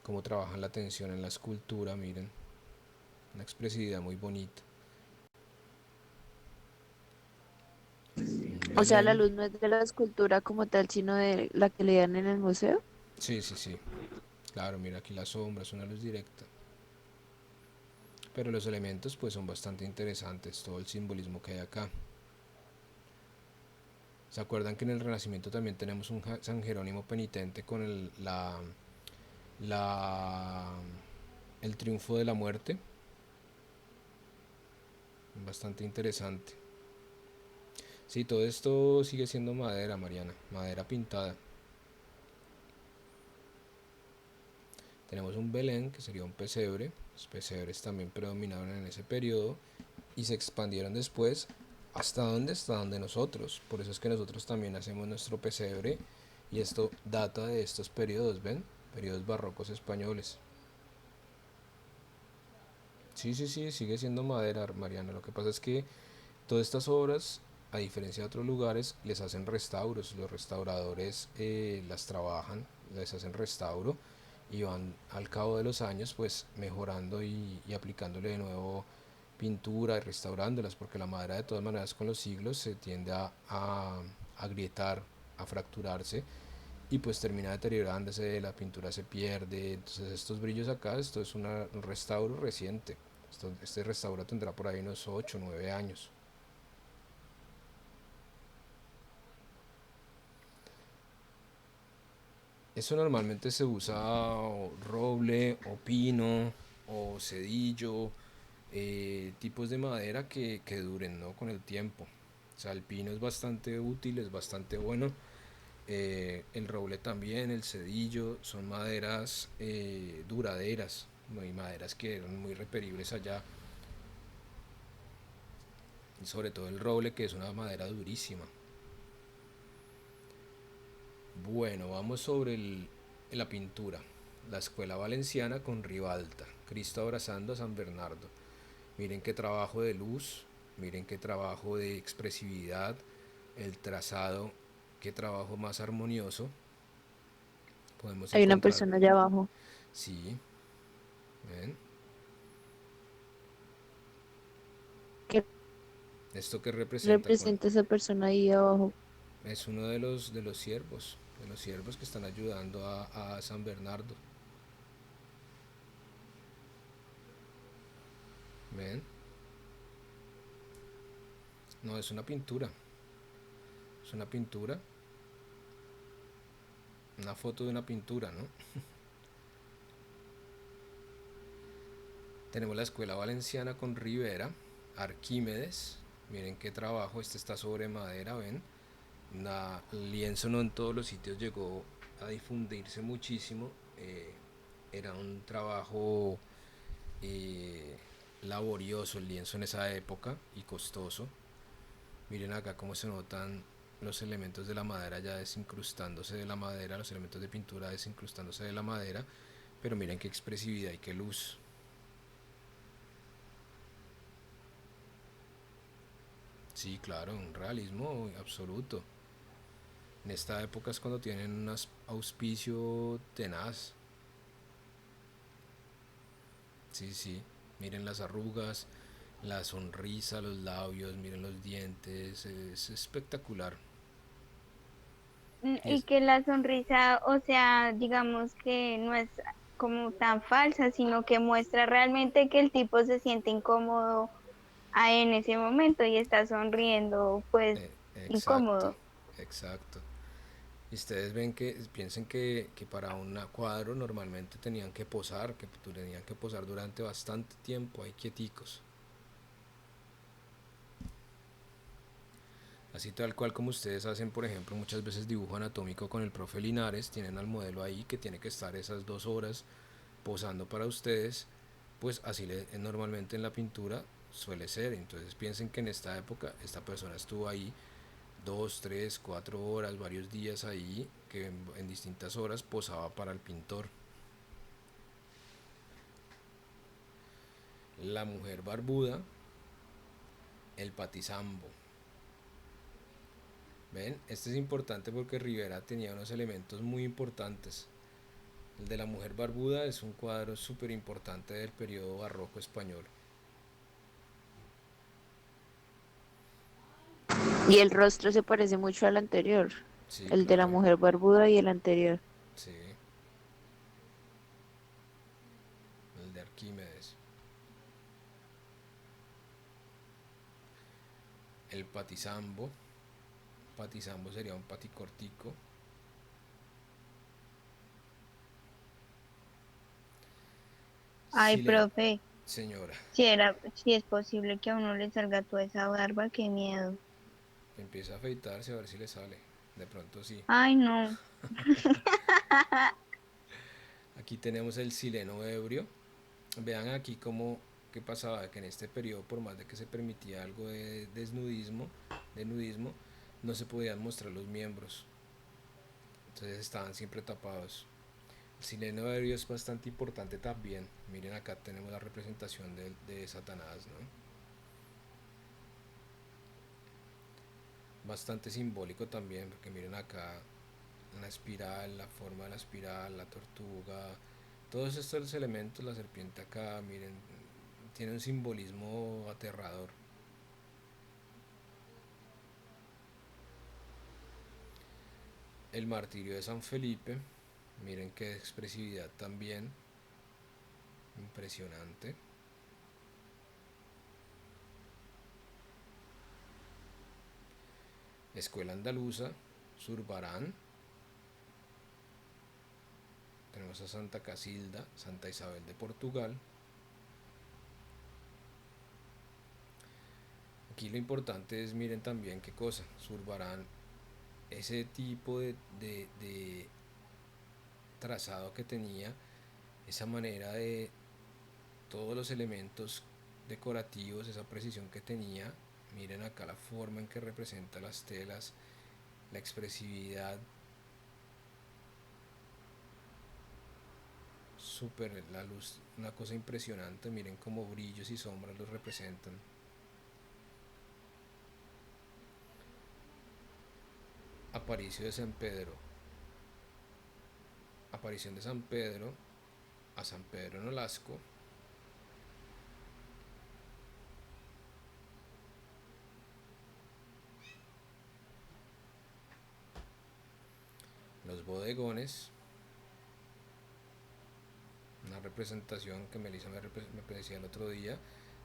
cómo trabajan la tensión en la escultura, miren, una expresividad muy bonita. Un O sea, la Belén, luz no es de la escultura como tal, sino de la que le dan en el museo. sí, sí, sí, claro, mira aquí la sombra, es una luz directa. Pero los elementos pues son bastante interesantes, todo el simbolismo que hay acá. ¿Se acuerdan que en el Renacimiento también tenemos un San Jerónimo penitente con la, el triunfo de la muerte? Bastante interesante. Sí, todo esto sigue siendo madera, Mariana, madera pintada. Tenemos un Belén, que sería un pesebre. Los pesebres también predominaron en ese periodo y se expandieron después hasta donde, hasta donde nosotros. Por eso es que nosotros también hacemos nuestro pesebre y esto data de estos periodos, ¿ven? Periodos barrocos españoles. Sí, sí, sí, sigue siendo madera, Mariana. Lo que pasa es que todas estas obras, a diferencia de otros lugares, les hacen restauros. Los restauradores las trabajan, les hacen restauro y van al cabo de los años pues mejorando y aplicándole de nuevo pintura y restaurándolas, porque la madera de todas maneras con los siglos se tiende a agrietar, a fracturarse y pues termina deteriorándose, la pintura se pierde. Entonces estos brillos acá, esto es un restauro reciente. Este restauro tendrá por ahí unos 8 o 9 años. Eso normalmente se usa o roble o pino o cedillo, tipos de madera que duren, ¿no? Con el tiempo. O sea, el pino es bastante útil, es bastante bueno. El roble también, el cedillo, son maderas duraderas, ¿no? Y maderas que eran muy reperibles allá. Y sobre todo el roble, que es una madera durísima. Bueno, vamos sobre la pintura. La escuela valenciana con Ribalta, Cristo abrazando a San Bernardo. Miren qué trabajo de luz, miren qué trabajo de expresividad, el trazado, qué trabajo más armonioso podemos Hay una encontrar. persona allá abajo. Sí, ¿ven? ¿Qué Esto que representa con representa esa persona ahí abajo? es uno de los siervos que están ayudando a San Bernardo. ¿Ven? No, es una pintura. Es una pintura, una foto de una pintura, ¿no? Tenemos la escuela valenciana con Rivera, Arquímedes. Miren qué trabajo, este está sobre madera, ¿ven? El lienzo no en todos los sitios llegó a difundirse muchísimo. Era un trabajo eh, laborioso el lienzo en esa época y costoso. Miren acá cómo se notan los elementos de la madera ya desincrustándose de la madera, los elementos de pintura desincrustándose de la madera, pero miren qué expresividad y qué luz. Sí, claro, un realismo absoluto. En esta época es cuando tienen un auspicio tenaz. Sí, sí. Miren las arrugas, la sonrisa, los labios, miren los dientes. Es espectacular. Y Y es, que la sonrisa, o sea, digamos que no es como tan falsa, sino que muestra realmente que el tipo se siente incómodo en ese momento y está sonriendo, pues exacto, incómodo. exacto. Y ustedes ven que, piensen que para un cuadro normalmente tenían que posar, que tenían que posar durante bastante tiempo ahí quieticos. Así tal cual como ustedes hacen, por ejemplo, muchas veces dibujo anatómico con el profe Linares, tienen al modelo ahí que tiene que estar esas 2 horas posando para ustedes, pues así normalmente en la pintura suele ser. Entonces piensen que en esta época esta persona estuvo ahí 2, 3, 4 horas, varios días ahí, que en distintas horas posaba para el pintor. La mujer barbuda, el patizambo. ¿Ven? Este es importante porque Rivera tenía unos elementos muy importantes. El de la mujer barbuda es un cuadro súper importante del periodo barroco español. Y el rostro se parece mucho al anterior, Sí, el de la claro. mujer barbuda y el anterior. Sí, el de Arquímedes. El patizambo. Patizambo sería un paticortico. Ay, Silen, profe, señora. si es posible que a uno le salga toda esa barba, qué miedo. Empieza a afeitarse a ver si le sale. De pronto sí. Ay, no. Aquí tenemos el sileno ebrio. Vean aquí cómo qué pasaba, que en este periodo, por más de que se permitía algo de de nudismo, no se podían mostrar los miembros. Entonces estaban siempre tapados. El sileno ebrio es bastante importante también. Miren, acá tenemos la representación de Satanás, ¿no? Bastante simbólico también, porque miren acá la espiral, la forma de la espiral, la tortuga, todos estos elementos, la serpiente acá, miren, tiene un simbolismo aterrador. El martirio de San Felipe, miren qué expresividad también, impresionante. Escuela Andaluza, Zurbarán. Tenemos a Santa Casilda, Santa Isabel de Portugal. Aquí lo importante es, miren también qué cosa, Zurbarán, ese tipo de trazado que tenía, esa manera de todos los elementos decorativos, esa precisión que tenía. Miren acá la forma en que representa las telas, la expresividad, súper la luz, una cosa impresionante. Miren cómo brillos y sombras los representan. Aparicio de San Pedro, aparición de San Pedro a San Pedro Nolasco. Los bodegones, una representación que Melissa me decía el otro día.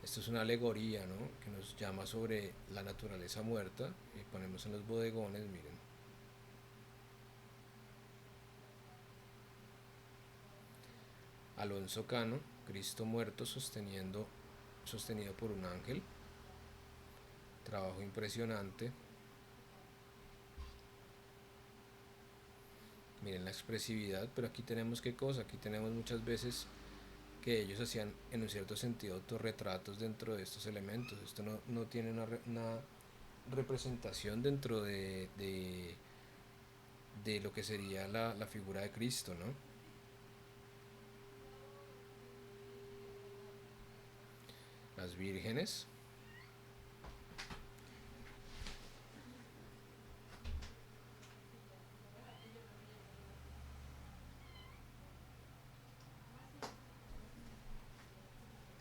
Esto es una alegoría, ¿no?, que nos llama sobre la naturaleza muerta, y ponemos en los bodegones, miren. Alonso Cano, Cristo muerto sostenido por un ángel. Trabajo impresionante. Miren la expresividad, pero aquí tenemos qué cosa, aquí tenemos muchas veces que ellos hacían en un cierto sentido autorretratos dentro de estos elementos. Esto no tiene una representación dentro de lo que sería la figura de Cristo, ¿no? Las vírgenes.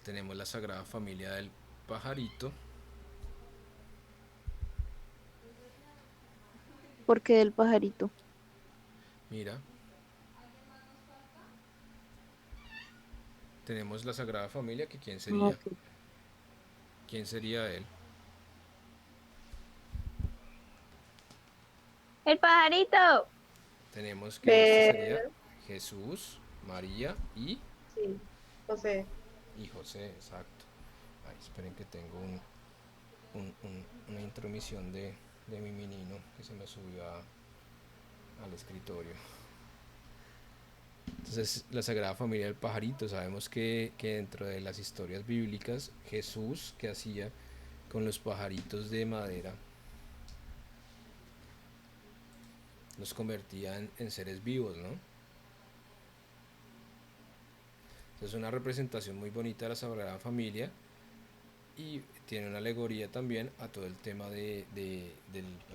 Tenemos la Sagrada Familia del Pajarito. ¿Por qué del pajarito? Mira, tenemos la Sagrada Familia, que ¿quién sería? Ok. ¿Quién sería él? El pajarito. Tenemos que este sería Ver, Jesús, María sí, José. y José, exacto. Ay, esperen que tengo una intromisión de mi menino que se me subió al escritorio. Entonces, la Sagrada Familia del Pajarito, sabemos que dentro de las historias bíblicas, Jesús, ¿qué hacía con los pajaritos de madera? Los convertía en seres vivos, ¿no? Es una representación muy bonita de la Sagrada Familia, y tiene una alegoría también a todo el tema de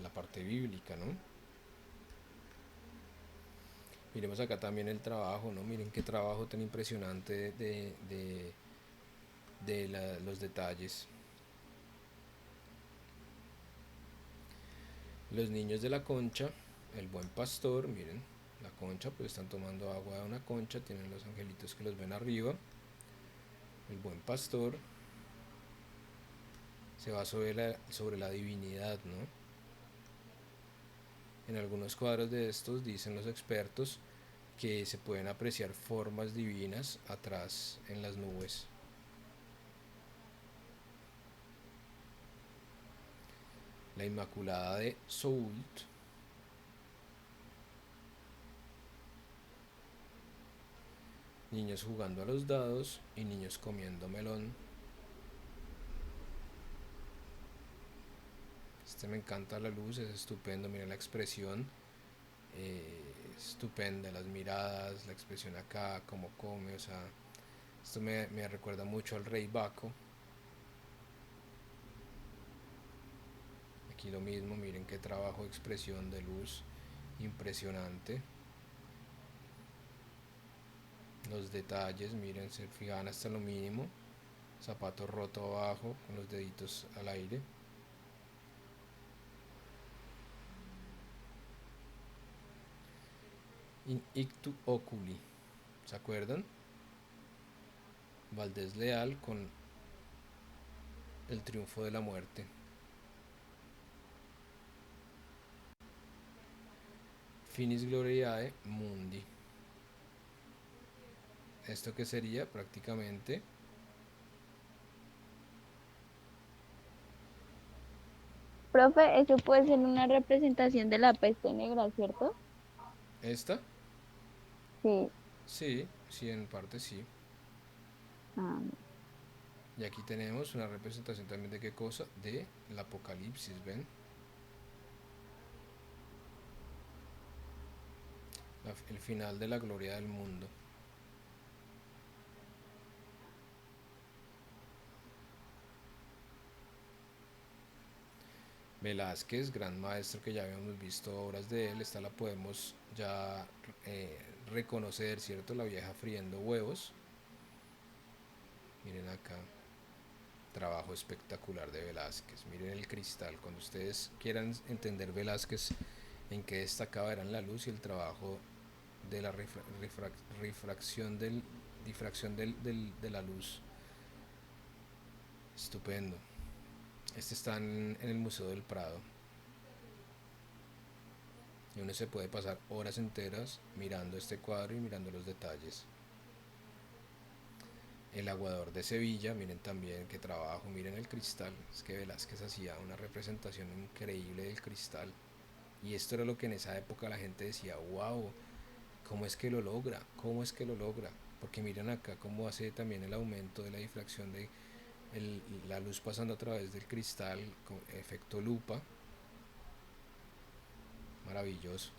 la parte bíblica, ¿no? Miremos acá también el trabajo, ¿no? Miren qué trabajo tan impresionante los detalles. Los niños de la concha, el buen pastor, miren, la concha, pues están tomando agua de una concha, tienen los angelitos que los ven arriba. El buen pastor se va sobre la divinidad, ¿no? En algunos cuadros de estos dicen los expertos que se pueden apreciar formas divinas atrás en las nubes. La Inmaculada de Soult. niños jugando a los dados y niños comiendo melón. Este me encanta la luz, es estupendo, miren la expresión, estupenda, las miradas, la expresión acá, cómo come, o sea, esto me recuerda mucho al rey Baco. Aquí lo mismo, miren qué trabajo de expresión de luz impresionante. Los detalles, miren, se fijan hasta lo mínimo. Zapato roto abajo, con los deditos al aire. In ictu oculi, ¿se acuerdan? Valdés Leal con el triunfo de la muerte. Finis gloriae mundi. ¿Esto qué sería? Prácticamente Profe, eso puede ser una representación de la peste negra, ¿cierto? esta. Sí. Sí, sí, en parte sí. Ah, Y aquí tenemos una representación también de qué cosa, de el apocalipsis, ¿ven? El final de la gloria del mundo. Velázquez, gran maestro que ya habíamos visto obras de él, esta la podemos ya reconocer, ¿cierto? La vieja friendo huevos. Miren acá, trabajo espectacular de Velázquez. Miren el cristal, cuando ustedes quieran entender Velázquez, en qué destacaba eran la luz y el trabajo de la difracción de la luz. Estupendo. Este está en el Museo del Prado. Y uno se puede pasar horas enteras mirando este cuadro y mirando los detalles. El aguador de Sevilla, miren también qué trabajo, miren el cristal. Es que Velázquez hacía una representación increíble del cristal. Y esto era lo que en esa época la gente decía, wow, ¿cómo es que lo logra? ¿Cómo es que lo logra? Porque miren acá cómo hace también el aumento de la difracción de la luz pasando a través del cristal con efecto lupa. Maravilloso.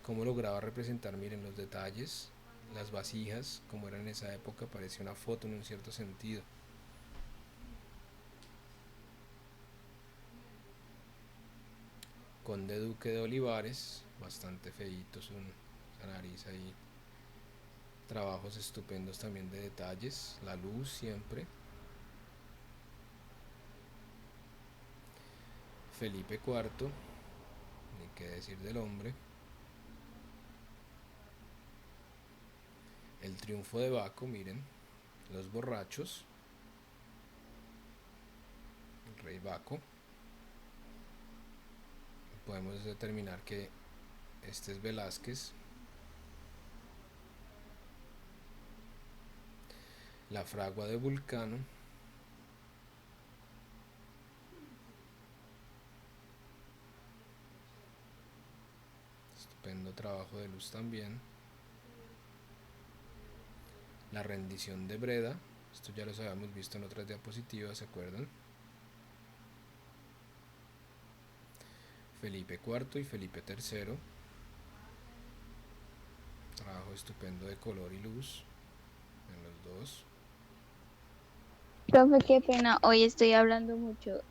Cómo lograba representar, miren los detalles, las vasijas, como eran en esa época, parecía una foto en un cierto sentido. Conde Duque de Olivares, bastante feíto su nariz ahí. Trabajos estupendos también de detalles, la luz siempre. Felipe IV, ni qué decir del hombre. El triunfo de Baco, miren, los borrachos, el rey Baco. Podemos determinar que este es Velázquez. La fragua de Vulcano. Estupendo trabajo de luz también. La rendición de Breda. Esto ya los habíamos visto en otras diapositivas, ¿se acuerdan? Felipe IV y Felipe III. Trabajo estupendo de color y luz en los dos. profe, qué pena, hoy estoy hablando mucho.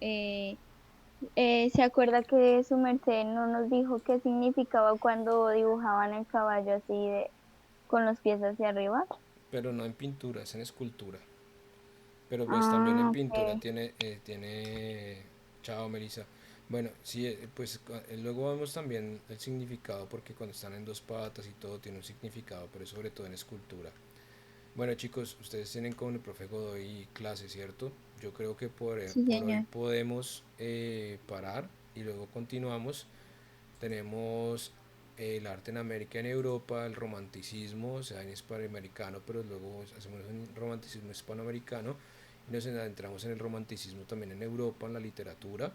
¿Se acuerda que su merced no nos dijo qué significaba cuando dibujaban el caballo así con los pies hacia arriba? Pero no en pintura, es en escultura. Pero pues también en Ah, pintura ok. tiene. Chao, Melissa. Bueno, sí, pues luego vemos también el significado, porque cuando están en dos patas y todo tiene un significado, pero sobre todo en escultura. Bueno, chicos, ustedes tienen con el profe Godoy clase, ¿cierto? Yo creo que Sí, por hoy señor. podemos parar y luego continuamos. Tenemos el arte en América y en Europa, el romanticismo, o sea, en hispanoamericano, pero luego hacemos un romanticismo hispanoamericano y nos adentramos en el romanticismo también en Europa, en la literatura,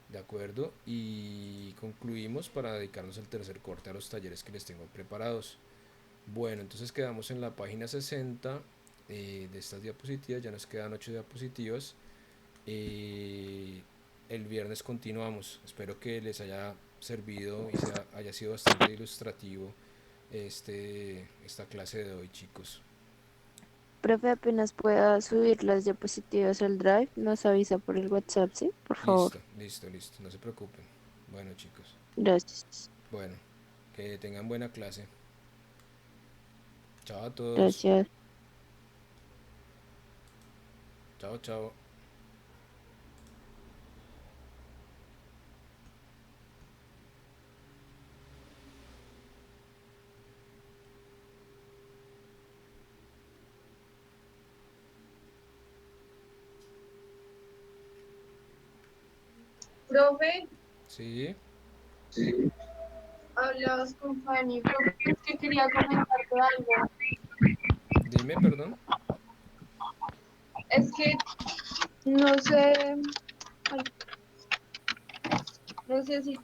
¿de acuerdo? Y concluimos para dedicarnos al tercer corte a los talleres que les tengo preparados. Bueno, entonces quedamos en la página 60 de estas diapositivas, ya nos quedan 8 diapositivas. Eh, el viernes continuamos. Espero que les haya servido y haya sido bastante ilustrativo esta clase de hoy, chicos. Profe, apenas pueda subir las diapositivas al Drive, nos avisa por el WhatsApp, ¿sí? Por favor. Listo, listo, listo, no se preocupen. Bueno, chicos, Gracias. bueno, que tengan buena clase. Chao a todos. Gracias. Chao, chao. Profe, Sí, hablabas con Fanny. Profe, es que quería comentarte algo. dime, perdón. Es que no sé, ay, no sé si